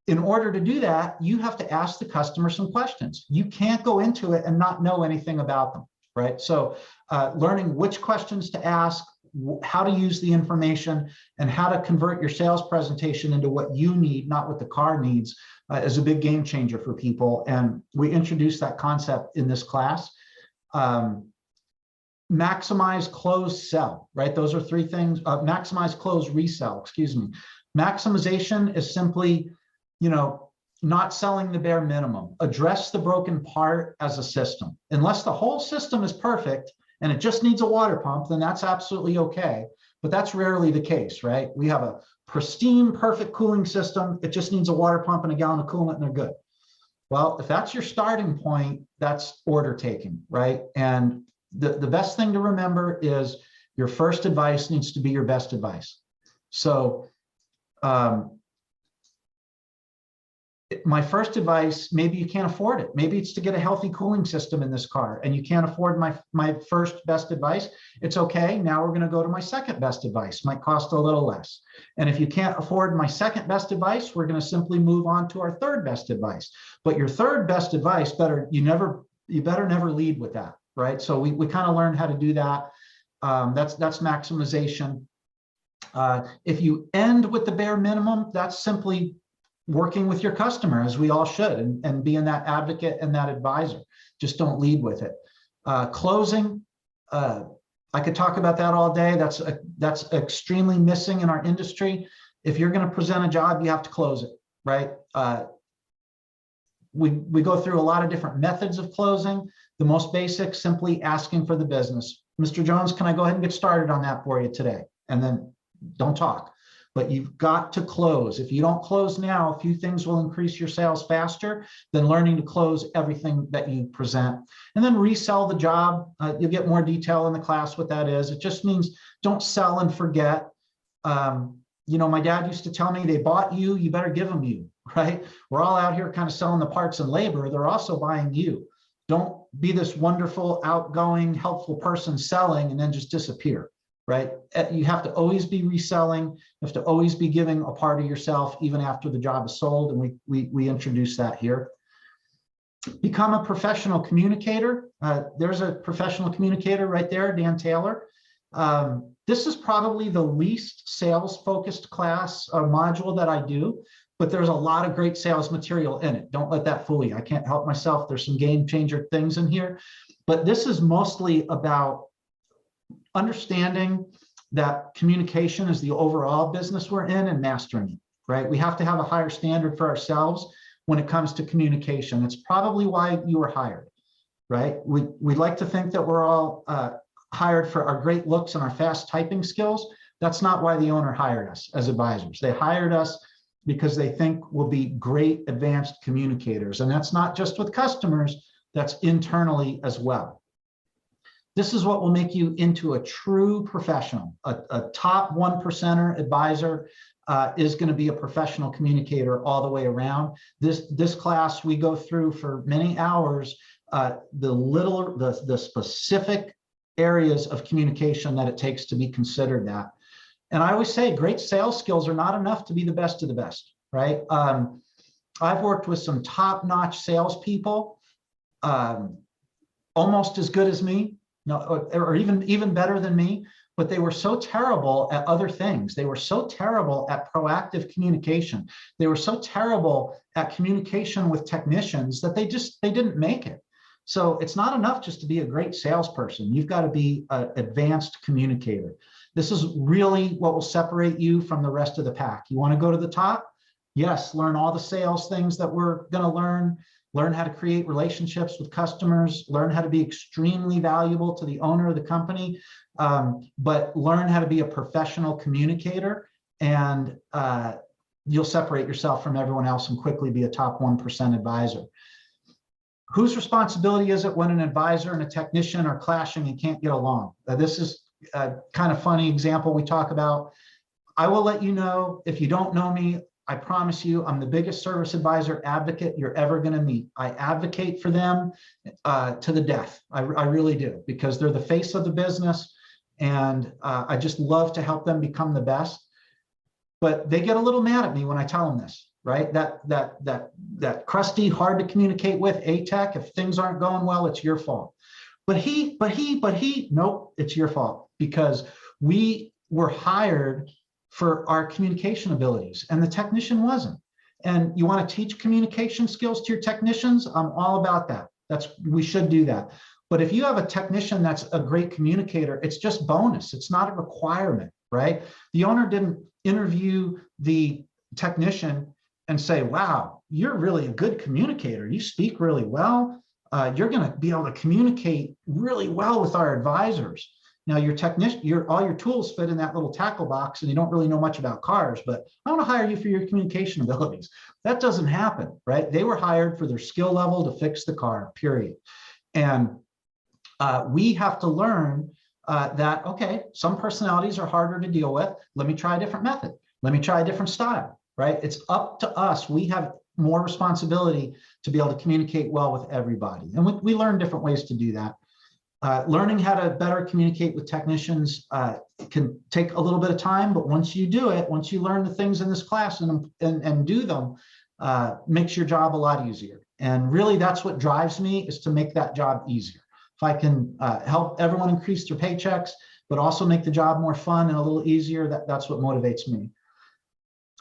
Speaker 2: In order to do that, you have to ask the customer some questions. You can't go into it and not know anything about them, right? So learning which questions to ask, how to use the information, and how to convert your sales presentation into what you need, not what the car needs, is a big game changer for people. And we introduced that concept in this class. Maximize, close, sell, right? Those are three things. Maximize, close, resell, excuse me. Maximization is simply, not selling the bare minimum. Address the broken part as a system. Unless the whole system is perfect and it just needs a water pump, then that's absolutely okay. But that's rarely the case, right? We have a pristine, perfect cooling system. It just needs a water pump and a gallon of coolant and they're good. Well, if that's your starting point, that's order taking, right? And the best thing to remember is your first advice needs to be your best advice. So my first advice, maybe you can't afford it. Maybe it's to get a healthy cooling system in this car and you can't afford my first best advice. It's okay. Now we're going to go to my second best advice. Might cost a little less. And if you can't afford my second best advice, we're going to simply move on to our third best advice. But your third best advice, you better never lead with that, right? So we kind of learned how to do that. That's maximization. If you end with the bare minimum, that's simply working with your customer, as we all should, and being that advocate and that advisor. Just don't lead with it. Closing, I could talk about that all day. That's extremely missing in our industry. If you're going to present a job, you have to close it, right? We go through a lot of different methods of closing. The most basic, simply asking for the business. Mr. Jones, can I go ahead and get started on that for you today? And then don't talk. But you've got to close. If you don't close now, a few things will increase your sales faster than learning to close everything that you present. And then resell the job. You'll get more detail in the class what that is. It just means don't sell and forget. My dad used to tell me, they bought you, you better give them you, right? We're all out here kind of selling the parts and labor. They're also buying you. Don't be this wonderful, outgoing, helpful person selling and then just disappear. Right? You have to always be reselling. You have to always be giving a part of yourself even after the job is sold. And we introduce that here. Become a professional communicator. There's a professional communicator right there, Dan Taylor. This is probably the least sales focused class or module that I do, but there's a lot of great sales material in it. Don't let that fool you. I can't help myself. There's some game changer things in here, but this is mostly about understanding that communication is the overall business we're in and mastering it, right? We have to have a higher standard for ourselves when it comes to communication. It's probably why you were hired, right? We like to think that we're all hired for our great looks and our fast typing skills. That's not why the owner hired us as advisors. They hired us because they think we'll be great advanced communicators. And that's not just with customers, that's internally as well. This is what will make you into a true professional. A top 1%er advisor is going to be a professional communicator all the way around. This class we go through for many hours, the specific areas of communication that it takes to be considered that. And I always say great sales skills are not enough to be the best of the best, right? I've worked with some top-notch salespeople, almost as good as me. No, or even better than me, but they were so terrible at other things. They were so terrible at proactive communication. They were so terrible at communication with technicians that they didn't make it. So it's not enough just to be a great salesperson. You've got to be an advanced communicator. This is really what will separate you from the rest of the pack. You want to go to the top? Yes, learn all the sales things that we're going to learn how to create relationships with customers, learn how to be extremely valuable to the owner of the company, but learn how to be a professional communicator, and you'll separate yourself from everyone else and quickly be a top 1% advisor. Whose responsibility is it when an advisor and a technician are clashing and can't get along? This is a kind of funny example we talk about. I will let you know, if you don't know me, I promise you, I'm the biggest service advisor advocate you're ever going to meet. I advocate for them to the death. I really do, because they're the face of the business, and I just love to help them become the best. But they get a little mad at me when I tell them this, right? That crusty, hard to communicate with ATEC. If things aren't going well, it's your fault. But he, nope, it's your fault, because we were hired for our communication abilities, and the technician wasn't. And you want to teach communication skills to your technicians? I'm all about that. We should do that. But if you have a technician that's a great communicator, it's just bonus. It's not a requirement, right? The owner didn't interview the technician and say, wow, you're really a good communicator. You speak really well. You're going to be able to communicate really well with our advisors. Now, your technician, all your tools fit in that little tackle box, and you don't really know much about cars, but I want to hire you for your communication abilities. That doesn't happen, right? They were hired for their skill level to fix the car, period. And we have to learn that, okay, some personalities are harder to deal with. Let me try a different method. Let me try a different style, right? It's up to us. We have more responsibility to be able to communicate well with everybody. And we learn different ways to do that. Learning how to better communicate with technicians can take a little bit of time, but once you do it, once you learn the things in this class and do them, makes your job a lot easier. And really, that's what drives me, is to make that job easier. If I can help everyone increase their paychecks, but also make the job more fun and a little easier, that's what motivates me.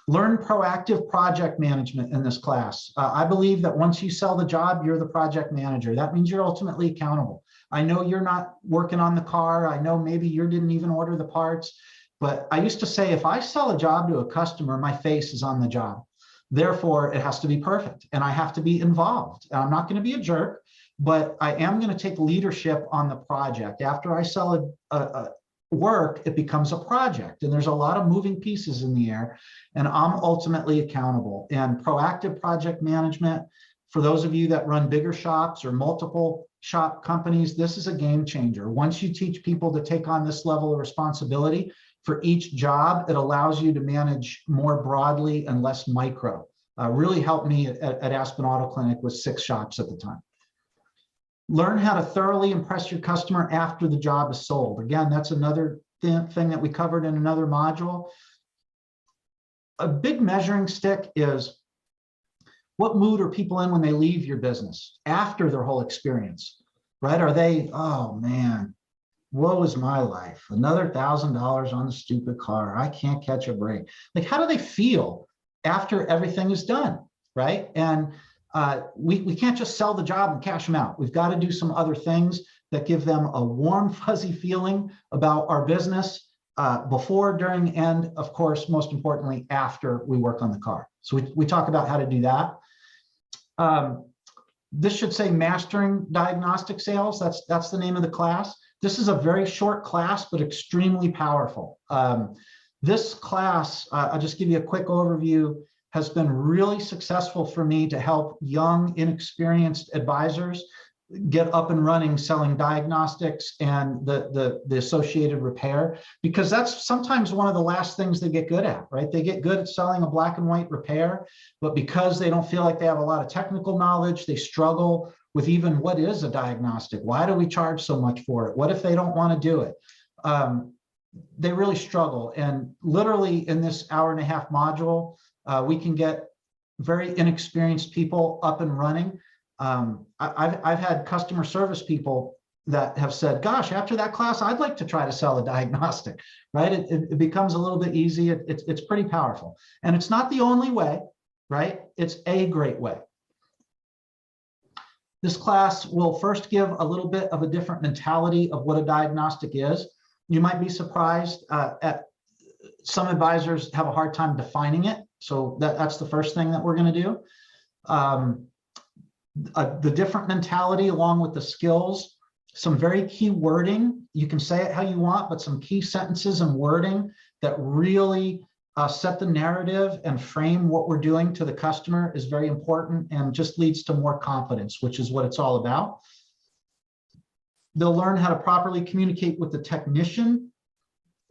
Speaker 2: Learn proactive project management in this class. I believe that once you sell the job, you're the project manager. That means you're ultimately accountable. I know you're not working on the car. I know maybe you didn't even order the parts, but I used to say, if I sell a job to a customer, my face is on the job. Therefore, it has to be perfect, and I have to be involved. And I'm not going to be a jerk, but I am going to take leadership on the project. After I sell a work, it becomes a project, and there's a lot of moving pieces in the air, and I'm ultimately accountable. And proactive project management, for those of you that run bigger shops or multiple shop companies, this is a game changer. Once you teach people to take on this level of responsibility for each job, it allows you to manage more broadly and less micro. Really helped me at Aspen Auto Clinic with 6 shops at the time. Learn how to thoroughly impress your customer after the job is sold. Again, that's another thing that we covered in another module. A big measuring stick is, what mood are people in when they leave your business after their whole experience, right? Are they, oh man, woe is my life, another $1,000 on the stupid car, I can't catch a break. Like, how do they feel after everything is done, right? And we can't just sell the job and cash them out. We've got to do some other things that give them a warm, fuzzy feeling about our business before, during, and of course, most importantly, after we work on the car. So we talk about how to do that. This should say Mastering Diagnostic Sales. That's the name of the class. This is a very short class, but extremely powerful. This class, I'll just give you a quick overview, has been really successful for me to help young, inexperienced advisors get up and running selling diagnostics and the associated repair, because that's sometimes one of the last things they get good at, right? They get good at selling a black and white repair, but because they don't feel like they have a lot of technical knowledge, they struggle with even what is a diagnostic? Why do we charge so much for it? What if they don't want to do it? They really struggle. And literally in this hour-and-a-half module, we can get very inexperienced people up and running. I've had customer service people that have said, gosh, after that class, I'd like to try to sell a diagnostic, right? It becomes a little bit easy. It's pretty powerful. And it's not the only way, right? It's a great way. This class will first give a little bit of a different mentality of what a diagnostic is. You might be surprised at some advisors have a hard time defining it. So that's the first thing that we're going to do. The different mentality along with the skills, some very key wording. You can say it how you want, but some key sentences and wording that really set the narrative and frame what we're doing to the customer is very important and just leads to more confidence, which is what it's all about. They'll learn how to properly communicate with the technician.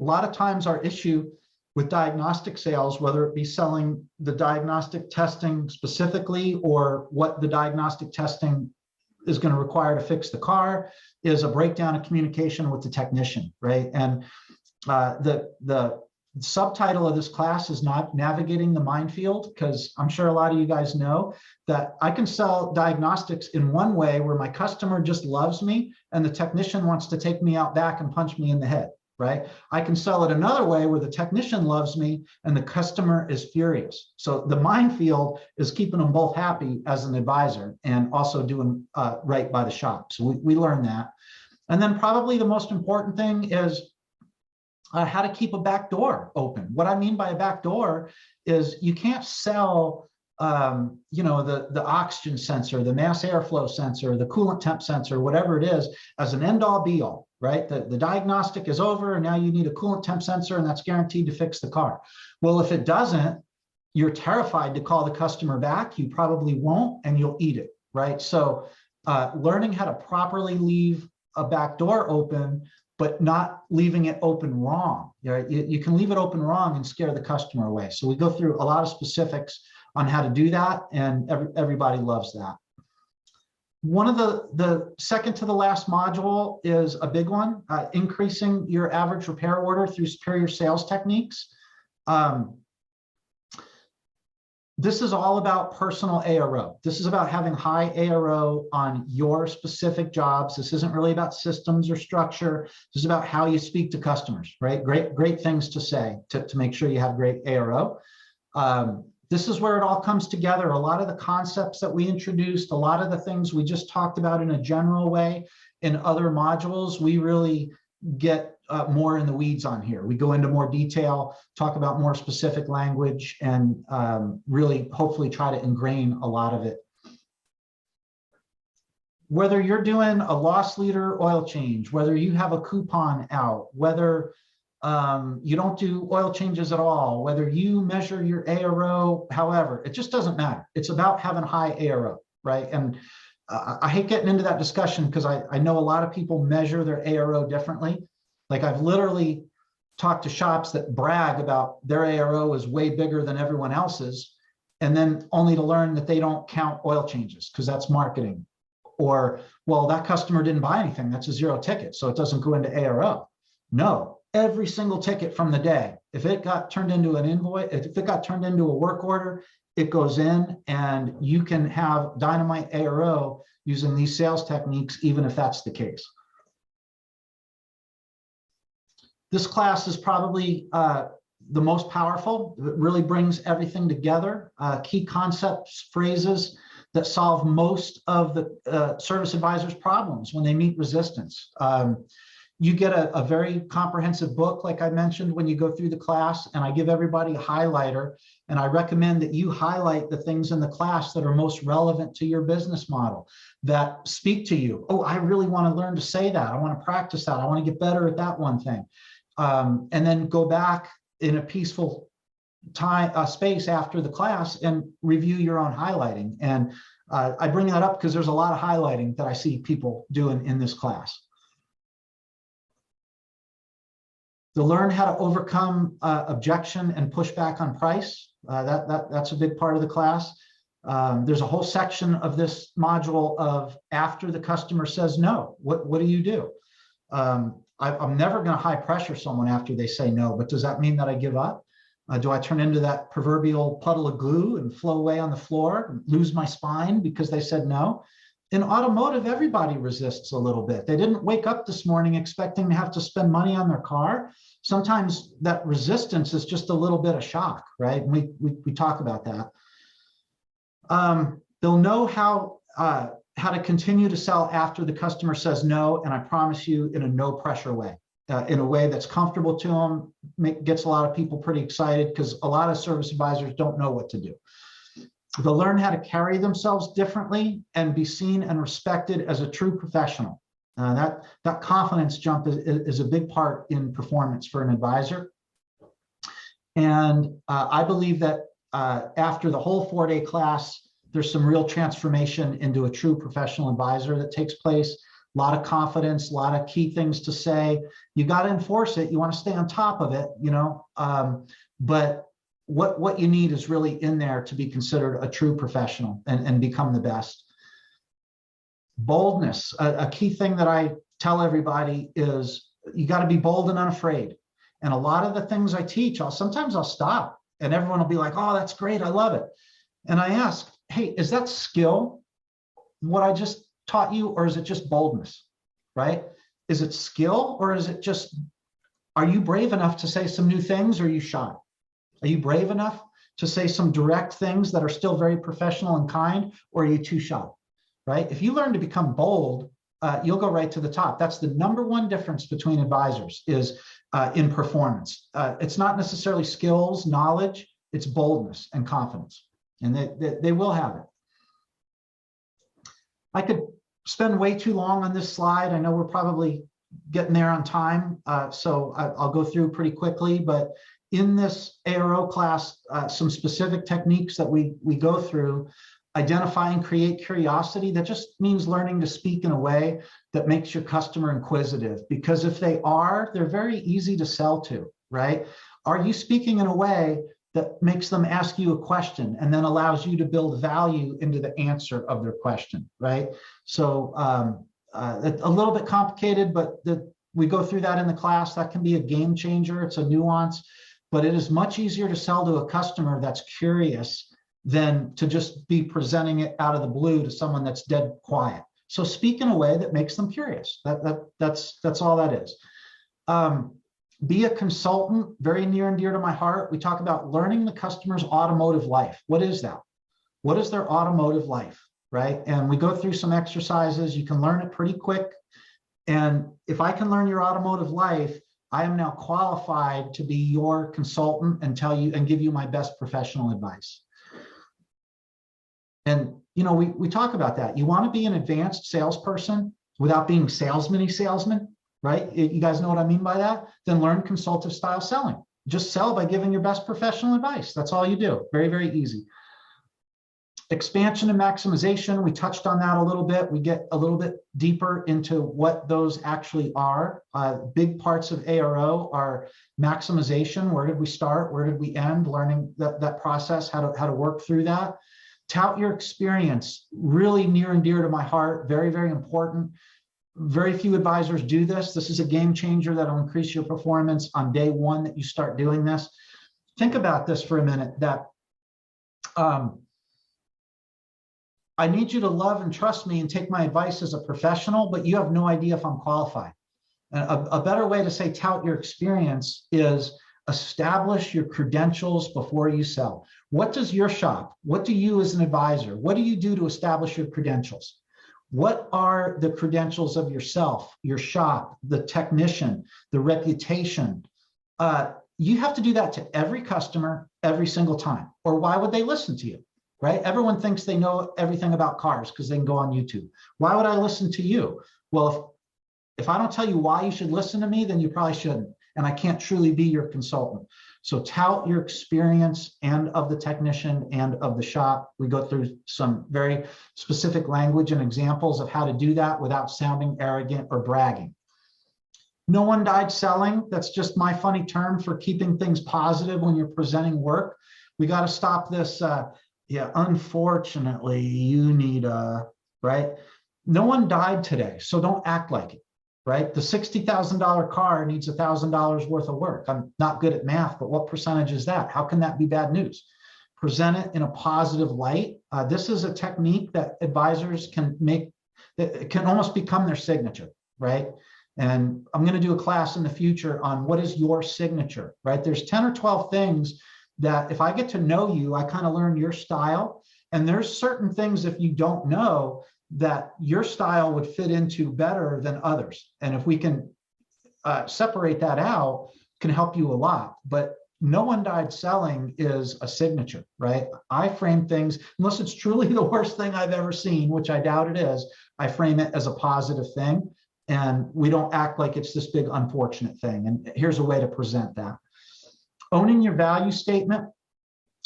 Speaker 2: A lot of times our issue with diagnostic sales, whether it be selling the diagnostic testing specifically or what the diagnostic testing is going to require to fix the car, is a breakdown of communication with the technician, right? And the subtitle of this class is not navigating the minefield, because I'm sure a lot of you guys know that I can sell diagnostics in one way where my customer just loves me and the technician wants to take me out back and punch me in the head, right? I can sell it another way where the technician loves me and the customer is furious. So the minefield is keeping them both happy as an advisor and also doing right by the shop. So we learn that. And then probably the most important thing is how to keep a back door open. What I mean by a back door is you can't sell, the oxygen sensor, the mass airflow sensor, the coolant temp sensor, whatever it is, as an end all be all, right? The diagnostic is over and now you need a coolant temp sensor and that's guaranteed to fix the car. Well, if it doesn't, you're terrified to call the customer back. You probably won't, and you'll eat it, right? So learning how to properly leave a back door open, but not leaving it open wrong. You can leave it open wrong and scare the customer away. So we go through a lot of specifics on how to do that, and everybody loves that. One of the second to the last module is a big one, increasing your average repair order through superior sales techniques. This is all about personal ARO. This is about having high ARO on your specific jobs. This isn't really about systems or structure. This is about how you speak to customers, right? Great things to say to make sure you have great ARO. This is where it all comes together. A lot of the concepts that we introduced, a lot of the things we just talked about in a general way in other modules, we really get more in the weeds on here. We go into more detail, talk about more specific language, and really hopefully try to ingrain a lot of it. Whether you're doing a loss leader oil change, whether you have a coupon out, whether you don't do oil changes at all, whether you measure your ARO, however, it just doesn't matter. It's about having high ARO, right? And I hate getting into that discussion because I know a lot of people measure their ARO differently. Like I've literally talked to shops that brag about their ARO is way bigger than everyone else's, and then only to learn that they don't count oil changes because that's marketing. Or, well, that customer didn't buy anything. That's a zero ticket, so it doesn't go into ARO. No, every single ticket from the day, if it got turned into an invoice, if it got turned into a work order, it goes in, and you can have dynamite ARO using these sales techniques, even if that's the case. This class is probably the most powerful. It really brings everything together, key concepts, phrases that solve most of the service advisors' problems when they meet resistance. You get a very comprehensive book, like I mentioned, when you go through the class, and I give everybody a highlighter, and I recommend that you highlight the things in the class that are most relevant to your business model, that speak to you. Oh, I really want to learn to say that. I want to practice that. I want to get better at that one thing. And then go back in a peaceful time space after the class and review your own highlighting. And I bring that up because there's a lot of highlighting that I see people doing in this class. To learn how to overcome objection and push back on price, that's a big part of the class. There's a whole section of this module of after the customer says no, what do you do? I'm never going to high pressure someone after they say no, but does that mean that I give up? Do I turn into that proverbial puddle of glue and flow away on the floor and lose my spine because they said no? In automotive, everybody resists a little bit. They didn't wake up this morning expecting to have to spend money on their car. Sometimes that resistance is just a little bit of shock, right? And we talk about that. They'll know how to continue to sell after the customer says no, and I promise you, in a no pressure way, in a way that's comfortable to them, gets a lot of people pretty excited, because a lot of service advisors don't know what to do. They'll learn how to carry themselves differently and be seen and respected as a true professional. That confidence jump is a big part in performance for an advisor. And I believe that after the whole 4-day class, there's some real transformation into a true professional advisor that takes place. A lot of confidence, a lot of key things to say. You got to enforce it. You want to stay on top of it, you know. But what you need is really in there to be considered a true professional and become the best. Boldness, a key thing that I tell everybody is you got to be bold and unafraid. And a lot of the things I teach, sometimes I'll stop and everyone will be like, oh, that's great, I love it. And I ask, hey, is that skill, what I just taught you, or is it just boldness, right? Is it skill, or is it just, are you brave enough to say some new things, or are you shy? Are you brave enough to say some direct things that are still very professional and kind, or are you too shy, right? If you learn to become bold, you'll go right to the top. That's the #1 difference between advisors is in performance. It's not necessarily skills, knowledge, it's boldness and confidence. And they will have it. I could spend way too long on this slide. I know we're probably getting there on time, so I'll go through pretty quickly. But in this ARO class, some specific techniques that we go through: identify and create curiosity. That just means learning to speak in a way that makes your customer inquisitive, because if they are, they're very easy to sell to, right? Are you speaking in a way that makes them ask you a question and then allows you to build value into the answer of their question, right? So a little bit complicated, but we go through that in the class. That can be a game changer. It's a nuance, but it is much easier to sell to a customer that's curious than to just be presenting it out of the blue to someone that's dead quiet. So speak in a way that makes them curious. That's all that is. Be a consultant, very near and dear to my heart. We talk about learning the customer's automotive life. What is that? What is their automotive life, right? And we go through some exercises. You can learn it pretty quick. And if I can learn your automotive life, I am now qualified to be your consultant and tell you and give you my best professional advice. And, you know, we talk about that. You want to be an advanced salesperson without being salesman, right? You guys know what I mean by that? Then learn consultative style selling. Just sell by giving your best professional advice. That's all you do. Very, very easy. Expansion and maximization. We touched on that a little bit. We get a little bit deeper into what those actually are. Big parts of ARO are maximization. Where did we start? Where did we end? Learning that process, how to work through that. Tout your experience. Really near and dear to my heart. Very, very important. Very few advisors do this. This is a game changer that'll increase your performance on day one that you start doing this. Think about this for a minute, that I need you to love and trust me and take my advice as a professional, but you have no idea if I'm qualified. A better way to say tout your experience is establish your credentials before you sell. What does your shop, what do you as an advisor, what do you do to establish your credentials? What are the credentials of yourself, your shop, the technician, the reputation? You have to do that to every customer every single time, or why would they listen to you, right? Everyone thinks they know everything about cars because they can go on YouTube. Why would I listen to you? Well, if I don't tell you why you should listen to me, then you probably shouldn't, and I can't truly be your consultant. So tout your experience and of the technician and of the shop. We go through some very specific language and examples of how to do that without sounding arrogant or bragging. No one died selling. That's just my funny term for keeping things positive when you're presenting work. We got to stop this. Yeah, unfortunately, you need right? No one died today, so don't act like it. Right? The $60,000 car needs $1,000 worth of work. I'm not good at math, but what percentage is that? How can that be bad news? Present it in a positive light. This is a technique that advisors can make It can almost become their signature, right? And I'm going to do a class in the future on what is your signature, right? There's 10 or 12 things that if I get to know you, I kind of learn your style. And there's certain things, if you don't know, that your style would fit into better than others. And if we can separate that out, can help you a lot. But no one died selling is a signature, right? I frame things, unless it's truly the worst thing I've ever seen, which I doubt it is, I frame it as a positive thing. And we don't act like it's this big unfortunate thing. And here's a way to present that. Owning your value statement.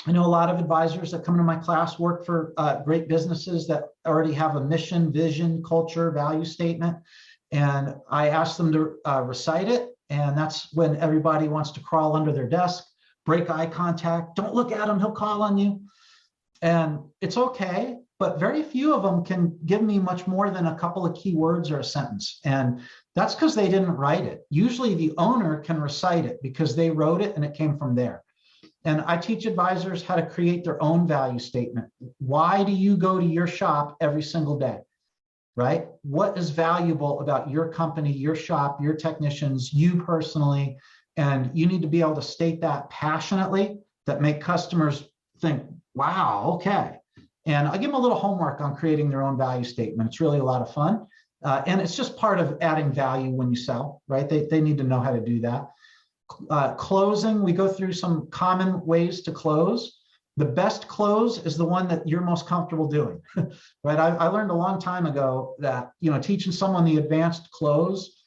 Speaker 2: I know a lot of advisors that come into my class work for great businesses that already have a mission, vision, culture, value statement. And I ask them to recite it. And that's when everybody wants to crawl under their desk, break eye contact. Don't look at him, he'll call on you. And it's okay, but very few of them can give me much more than a couple of key words or a sentence. And that's because they didn't write it. Usually the owner can recite it because they wrote it and it came from there. And I teach advisors how to create their own value statement. Why do you go to your shop every single day? Right? What is valuable about your company, your shop, your technicians, you personally? And you need to be able to state that passionately that make customers think, wow, okay. And I give them a little homework on creating their own value statement. It's really a lot of fun. And it's just part of adding value when you sell, right? They need to know how to do that. Closing, we go through some common ways to close. The best close is the one that you're most comfortable doing, right? I learned a long time ago that, teaching someone the advanced close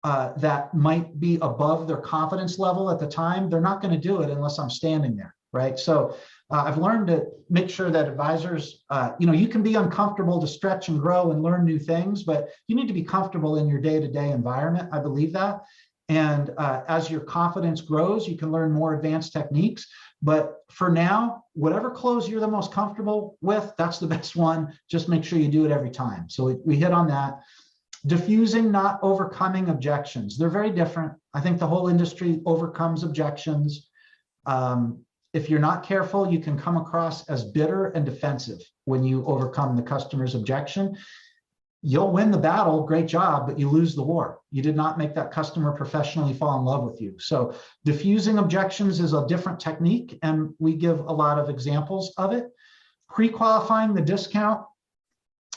Speaker 2: that might be above their confidence level at the time, they're not going to do it unless I'm standing there, right? So I've learned to make sure that advisors, you can be uncomfortable to stretch and grow and learn new things, but you need to be comfortable in your day-to-day environment. I believe that. And as your confidence grows, you can learn more advanced techniques. But for now, whatever close you're the most comfortable with, that's the best one. Just make sure you do it every time. So we hit on that. Diffusing, not overcoming objections. They're very different. I think the whole industry overcomes objections. If you're not careful, you can come across as bitter and defensive when you overcome the customer's objection. You'll win the battle, great job, but you lose the war. You did not make that customer professionally fall in love with you. So diffusing objections is a different technique, and we give a lot of examples of it. Pre-qualifying the discount.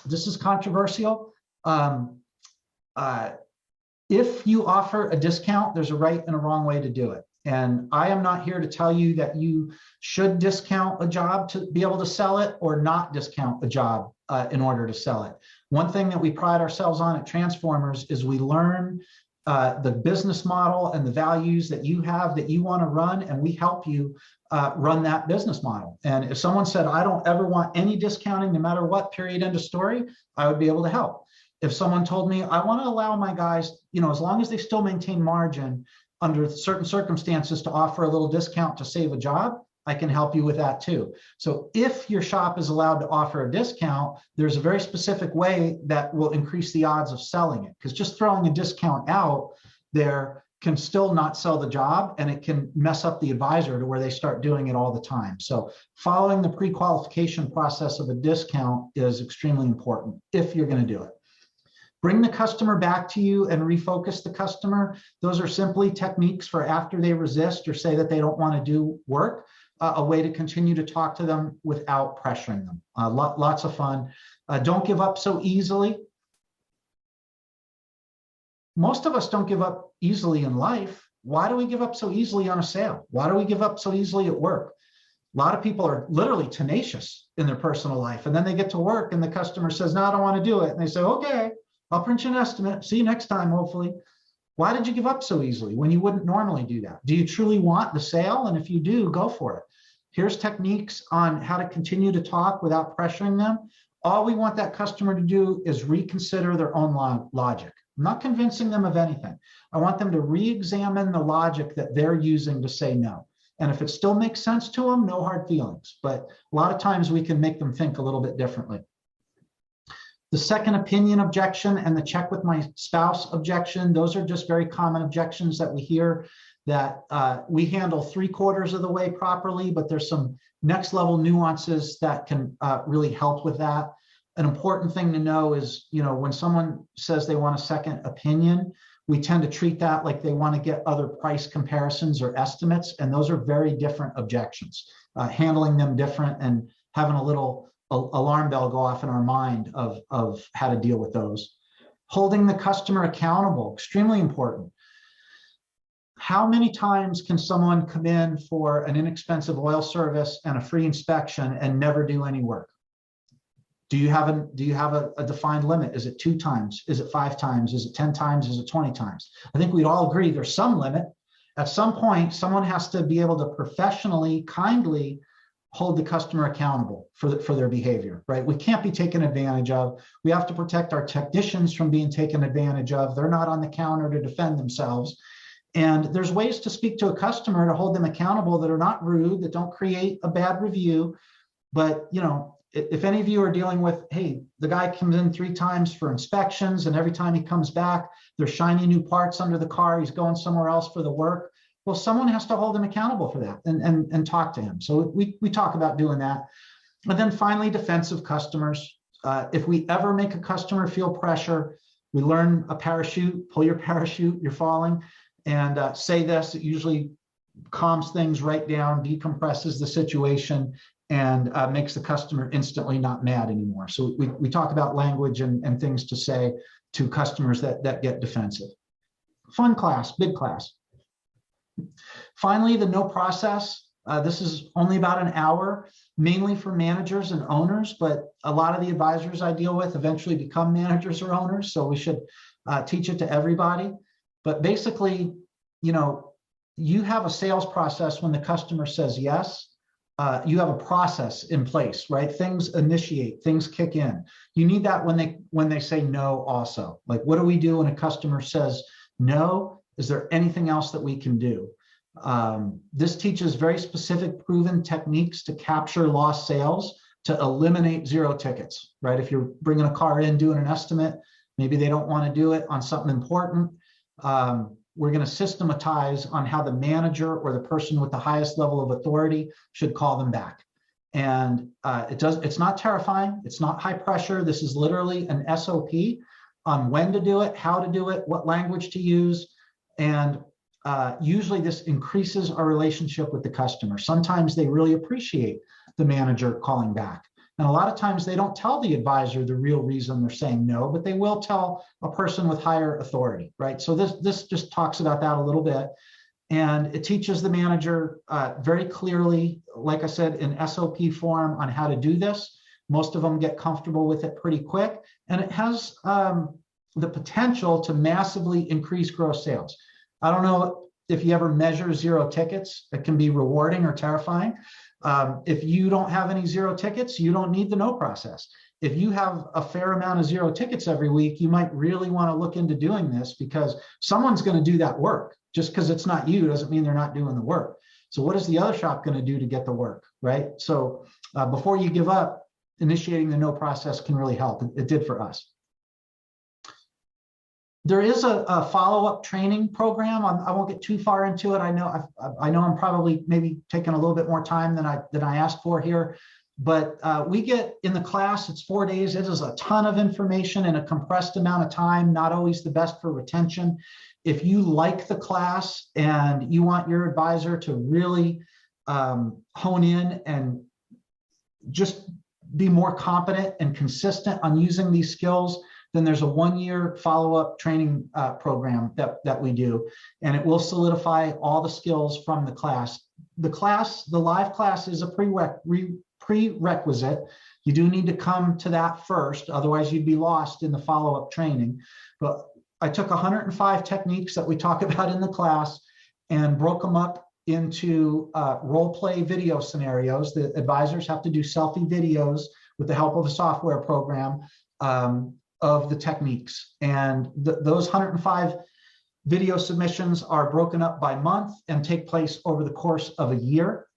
Speaker 2: This is controversial. If you offer a discount, there's a right and a wrong way to do it. And I am not here to tell you that you should discount a job to be able to sell it or not discount a job in order to sell it. One thing that we pride ourselves on at Transformers is we learn the business model and the values that you have that you want to run, and we help you run that business model. And if someone said, I don't ever want any discounting, no matter what, period, end of story, I would be able to help. If someone told me, I want to allow my guys, as long as they still maintain margin under certain circumstances to offer a little discount to save a job, I can help you with that too. So if your shop is allowed to offer a discount, there's a very specific way that will increase the odds of selling it, because just throwing a discount out there can still not sell the job, and it can mess up the advisor to where they start doing it all the time. So following the pre-qualification process of a discount is extremely important if you're going to do it. Bring the customer back to you and refocus the customer. Those are simply techniques for after they resist or say that they don't want to do work, a way to continue to talk to them without pressuring them. Lots of fun. Don't give up so easily. Most of us don't give up easily in life. Why do we give up so easily on a sale? Why do we give up so easily at work? A lot of people are literally tenacious in their personal life, and then they get to work and the customer says, no, I don't want to do it. And they say, okay, I'll print you an estimate. See you next time, hopefully. Why did you give up so easily when you wouldn't normally do that? Do you truly want the sale? And if you do, go for it. Here's techniques on how to continue to talk without pressuring them. All we want that customer to do is reconsider their own logic. I'm not convincing them of anything. I want them to re-examine the logic that they're using to say no. And if it still makes sense to them, no hard feelings. But a lot of times we can make them think a little bit differently. The second opinion objection and the check with my spouse objection, those are just very common objections that we hear that we handle 3/4 of the way properly, but there's some next level nuances that can really help with that. an important thing to know is, when someone says they want a second opinion, we tend to treat that like they want to get other price comparisons or estimates, and those are very different objections. Handling them different and having a little alarm bell go off in our mind of how to deal with those. Holding the customer accountable, extremely important. How many times can someone come in for an inexpensive oil service and a free inspection and never do any work? Do you have a defined limit? Is it 2 times? Is it 5 times? Is it 10 times? Is it 20 times? I think we'd all agree there's some limit. At some point, someone has to be able to professionally, kindly hold the customer accountable for their behavior, right? We can't be taken advantage of. We have to protect our technicians from being taken advantage of. They're not on the counter to defend themselves. And there's ways to speak to a customer to hold them accountable that are not rude, that don't create a bad review. But, if any of you are dealing with, hey, the guy comes in 3 times for inspections, and every time he comes back, there's shiny new parts under the car, he's going somewhere else for the work. Well, someone has to hold him accountable for that and talk to him. So we talk about doing that. And then finally, defensive customers. If we ever make a customer feel pressure, we learn a parachute, pull your parachute, you're falling, and say this. It usually calms things right down, decompresses the situation, and makes the customer instantly not mad anymore. So we talk about language and things to say to customers that get defensive. Fun class, big class. Finally, the no process. This is only about an hour, mainly for managers and owners, but a lot of the advisors I deal with eventually become managers or owners, so we should teach it to everybody. But basically, you have a sales process when the customer says yes. You have a process in place, right? Things initiate, things kick in. You need that when they say no also. Like, what do we do when a customer says no? Is there anything else that we can do? This teaches very specific proven techniques to capture lost sales, to eliminate 0 tickets, right? If you're bringing a car in, doing an estimate, maybe they don't want to do it on something important. We're going to systematize on how the manager or the person with the highest level of authority should call them back. And it's not terrifying. It's not high pressure. This is literally an SOP on when to do it, how to do it, what language to use. And usually this increases our relationship with the customer. Sometimes they really appreciate the manager calling back. And a lot of times they don't tell the advisor the real reason they're saying no, but they will tell a person with higher authority, right? So this just talks about that a little bit. And it teaches the manager very clearly, like I said, in SOP form on how to do this. Most of them get comfortable with it pretty quick. And it has the potential to massively increase gross sales. I don't know if you ever measure 0 tickets. It can be rewarding or terrifying. If you don't have any 0 tickets, you don't need the no process. If you have a fair amount of 0 tickets every week, you might really want to look into doing this, because someone's going to do that work. Just because it's not you doesn't mean they're not doing the work. So what is the other shop going to do to get the work, right? So before you give up, initiating the no process can really help. It did for us. There is a follow-up training program. I won't get too far into it. I know I'm probably maybe taking a little bit more time than I asked for here, but we get in the class, it's 4 days. It is a ton of information in a compressed amount of time, not always the best for retention. If you like the class and you want your advisor to really hone in and just be more competent and consistent on using these skills, then there's a 1-year follow-up training program that we do, and it will solidify all the skills from the class. The live class is a prerequisite. You do need to come to that first, otherwise you'd be lost in the follow-up training. But I took 105 techniques that we talk about in the class and broke them up into role play video scenarios. The advisors have to do selfie videos with the help of a software program of the techniques. And those 105 video submissions are broken up by month and take place over the course of a year.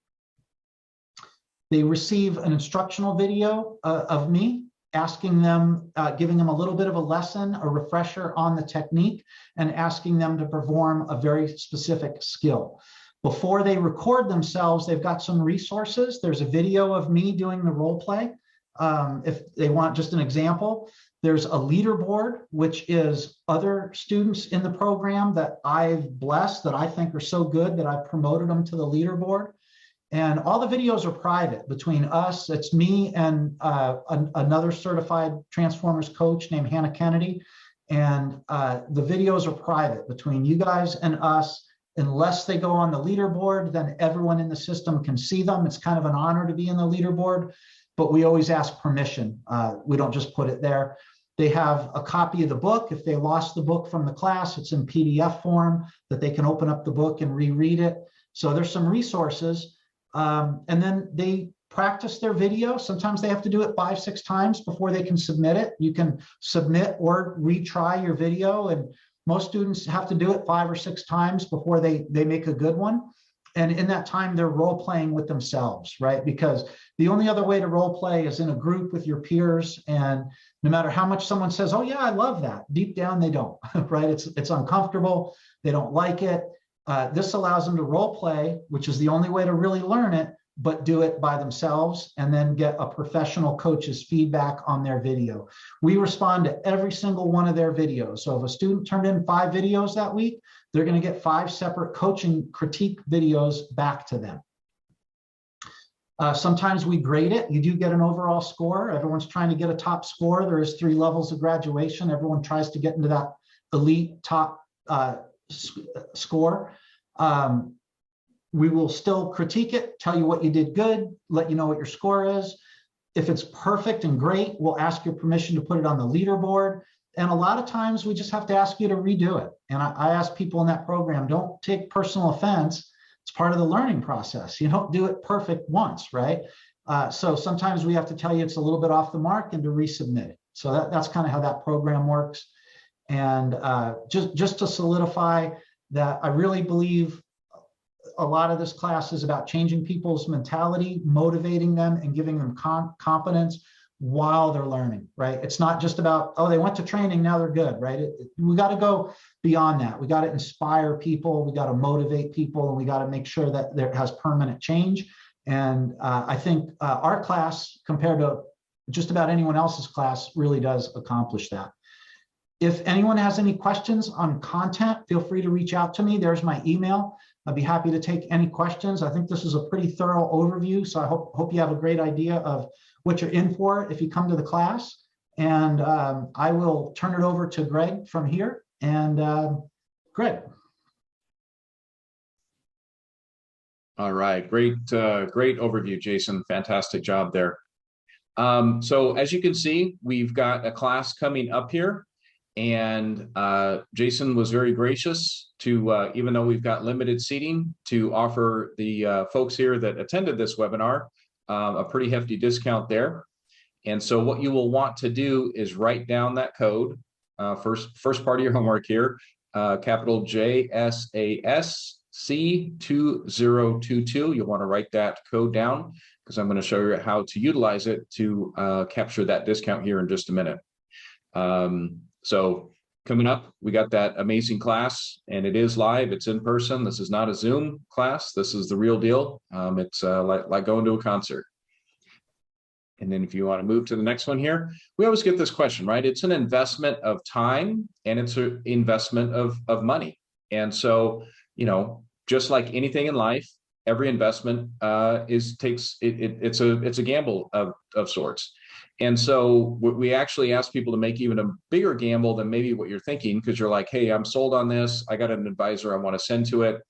Speaker 2: They receive an instructional video of me asking them, giving them a little bit of a lesson, a refresher on the technique, and asking them to perform a very specific skill. Before they record themselves, they've got some resources. There's a video of me doing the role play. if they want just an example, there's a leaderboard, which is other students in the program that I've blessed that I think are so good that I've promoted them to the leaderboard. And all the videos are private between us. It's me and another certified Transformers coach named Hannah Kennedy. And the videos are private between you guys and us. Unless they go on the leaderboard, then everyone in the system can see them. It's kind of an honor to be in the leaderboard, but we always ask permission. We don't just put it there. They have a copy of the book. If they lost the book from the class, it's in PDF form that they can open up the book and reread it. So there's some resources. And then they practice their video. Sometimes they have to do it 5-6 times before they can submit it. You can submit or retry your video, and most students have to do it 5 or 6 times before they make a good one. And in that time, they're role playing with themselves, right? Because the only other way to role play is in a group with your peers. And no matter how much someone says, oh yeah, I love that, deep down they don't, right? It's uncomfortable. They don't like it. This allows them to role play, which is the only way to really learn it, but do it by themselves and then get a professional coach's feedback on their video. We respond to every single one of their videos. So if a student turned in 5 videos that week, they're going to get 5 separate coaching critique videos back to them. Sometimes we grade it. You do get an overall score. Everyone's trying to get a top score. There is 3 levels of graduation. Everyone tries to get into that elite top score. We will still critique it, tell you what you did good, let you know what your score is. If it's perfect and great, we'll ask your permission to put it on the leaderboard. And a lot of times we just have to ask you to redo it. And I ask people in that program, don't take personal offense. It's part of the learning process. You don't do it perfect once, right? So sometimes we have to tell you it's a little bit off the mark and to resubmit it. So that's kind of how that program works. And just to solidify that, I really believe a lot of this class is about changing people's mentality, motivating them, and giving them confidence while they're learning, right? It's not just about, oh, they went to training, now they're good, right? We got to go beyond that. We got to inspire people, we got to motivate people, and we got to make sure that there has permanent change. And I think our class, compared to just about anyone else's class, really does accomplish that. If anyone has any questions on content, feel free to reach out to me. There's my email. I'd be happy to take any questions. I think this is a pretty thorough overview, so I hope you have a great idea of what you're in for if you come to the class. And I will turn it over to Greg from here. And Greg.
Speaker 1: All right, great overview, Jason. Fantastic job there. So as you can see, we've got a class coming up here. And Jason was very gracious to, even though we've got limited seating, to offer the folks here that attended this webinar a pretty hefty discount there. And so what you will want to do is write down that code. First part of your homework here, capital JSASC2022. You'll want to write that code down because I'm going to show you how to utilize it to capture that discount here in just a minute. So coming up, we got that amazing class, and it is live. It's in person. This is not a Zoom class. This is the real deal. It's like going to a concert. And then if you want to move to the next one here, we always get this question, right? It's an investment of time and it's an investment of money. And so, you know, just like anything in life, every investment it's a gamble of sorts. And so we actually ask people to make even a bigger gamble than maybe what you're thinking, because you're like, hey, I'm sold on this. I got an advisor I want to send to it.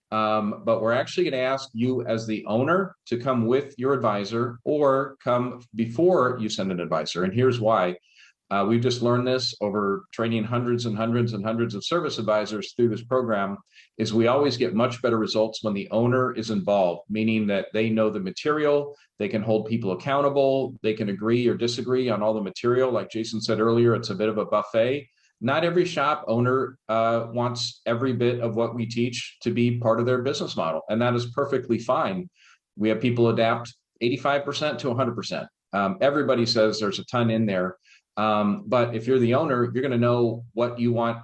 Speaker 1: But we're actually going to ask you as the owner to come with your advisor or come before you send an advisor. And here's why. We've just learned this over training hundreds and hundreds and hundreds of service advisors through this program, is we always get much better results when the owner is involved, meaning that they know the material, they can hold people accountable, they can agree or disagree on all the material. Like Jason said earlier, it's a bit of a buffet. Not every shop owner wants every bit of what we teach to be part of their business model, and that is perfectly fine. We have people adapt 85% to 100%. Everybody says there's a ton in there. But if you're the owner, you're going to know what you want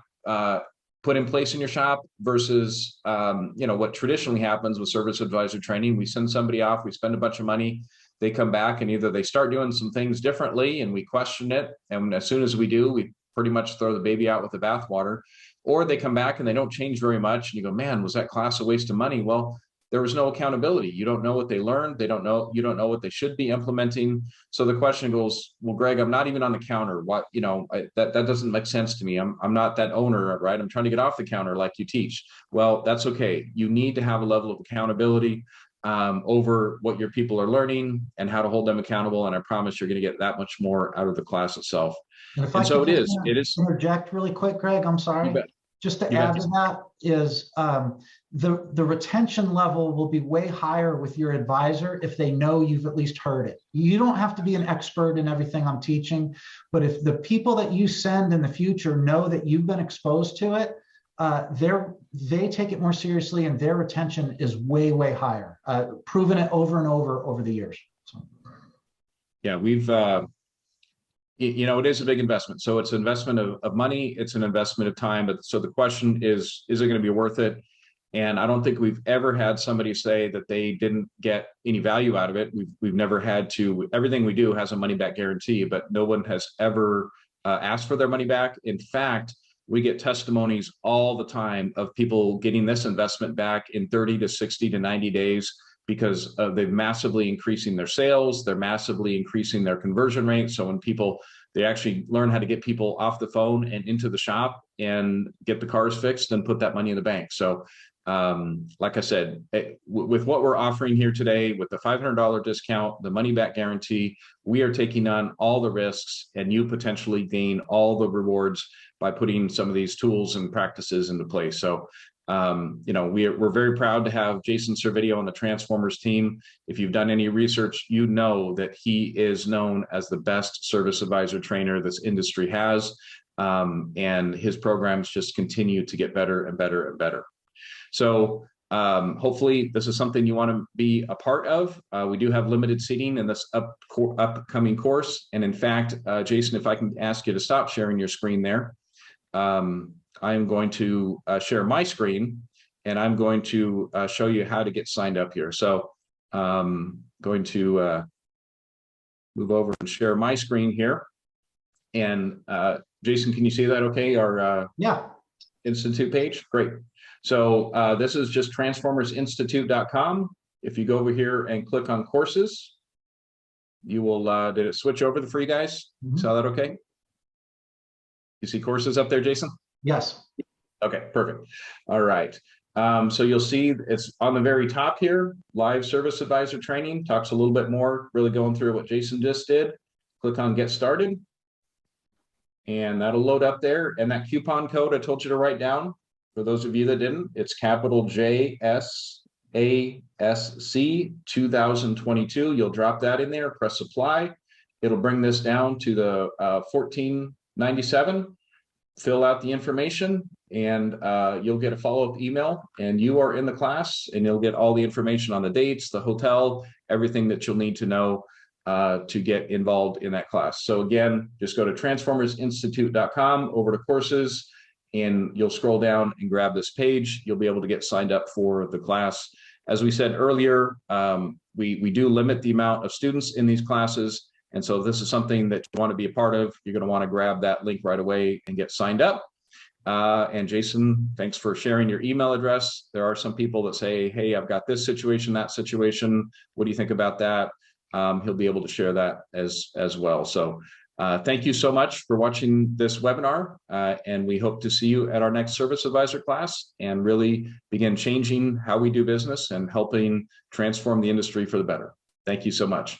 Speaker 1: put in place in your shop versus, what traditionally happens with service advisor training. We send somebody off, we spend a bunch of money, they come back and either they start doing some things differently and we question it. And as soon as we do, we pretty much throw the baby out with the bathwater, or they come back and they don't change very much. And you go, man, was that class a waste of money? Well, there was no accountability. You don't know what they learned. You don't know what they should be implementing. So the question goes, well, Greg, I'm not even on the counter. What, that doesn't make sense to me. I'm not that owner, right? I'm trying to get off the counter like you teach. Well, that's okay. You need to have a level of accountability over what your people are learning and how to hold them accountable. And I promise you're going to get that much more out of the class itself.
Speaker 2: And so it is. Interject really quick, Greg. I'm sorry. Just to add to that is the retention level will be way higher with your advisor if they know you've at least heard it. You don't have to be an expert in everything I'm teaching, but if the people that you send in the future know that you've been exposed to it, they take it more seriously and their retention is way, way higher. Proven it over and over the years. So.
Speaker 1: Yeah, we've it is a big investment. So it's an investment of money, it's an investment of time. But so the question is it going to be worth it? And I don't think we've ever had somebody say that they didn't get any value out of it. We've never had to. Everything we do has a money back guarantee, but no one has ever asked for their money back. In fact, we get testimonies all the time of people getting this investment back in 30 to 60 to 90 days because they're massively increasing their sales, they're massively increasing their conversion rate. So when they actually learn how to get people off the phone and into the shop and get the cars fixed and put that money in the bank. So like I said, with what we're offering here today, with the $500 discount, the money back guarantee, we are taking on all the risks and you potentially gain all the rewards by putting some of these tools and practices into place. So we're very proud to have Jason Servideo on the Transformers team. If you've done any research, you know that he is known as the best service advisor trainer this industry has. And his programs just continue to get better and better and better. So hopefully this is something you want to be a part of. We do have limited seating in this upcoming course. And in fact, Jason, if I can ask you to stop sharing your screen there. I am going to share my screen and I'm going to show you how to get signed up here. So I'm going to move over and share my screen here. And Jason, can you see that okay? Our Institute page? Great. So this is just transformersinstitute.com. If you go over here and click on courses, you will, did it switch over for you guys? Mm-hmm. Saw that okay? You see courses up there, Jason?
Speaker 2: Yes.
Speaker 1: Okay, perfect. All right. So you'll see it's on the very top here, live service advisor training, talks a little bit more, really going through what Jason just did. Click on get started. And that'll load up there. And that coupon code I told you to write down, for those of you that didn't, it's capital JSASC 2022. You'll drop that in there, press apply. It'll bring this down to the $14.97. Fill out the information and you'll get a follow-up email and you are in the class and you'll get all the information on the dates, the hotel, everything that you'll need to know to get involved in that class. So again, just go to transformersinstitute.com, over to courses, and you'll scroll down and grab this page. You'll be able to get signed up for the class. As we said earlier, we do limit the amount of students in these classes. And so if this is something that you want to be a part of, you're going to want to grab that link right away and get signed up. And Jason, thanks for sharing your email address. There are some people that say, hey, I've got this situation, that situation. What do you think about that? He'll be able to share that as well. So thank you so much for watching this webinar. And we hope to see you at our next service advisor class and really begin changing how we do business and helping transform the industry for the better. Thank you so much.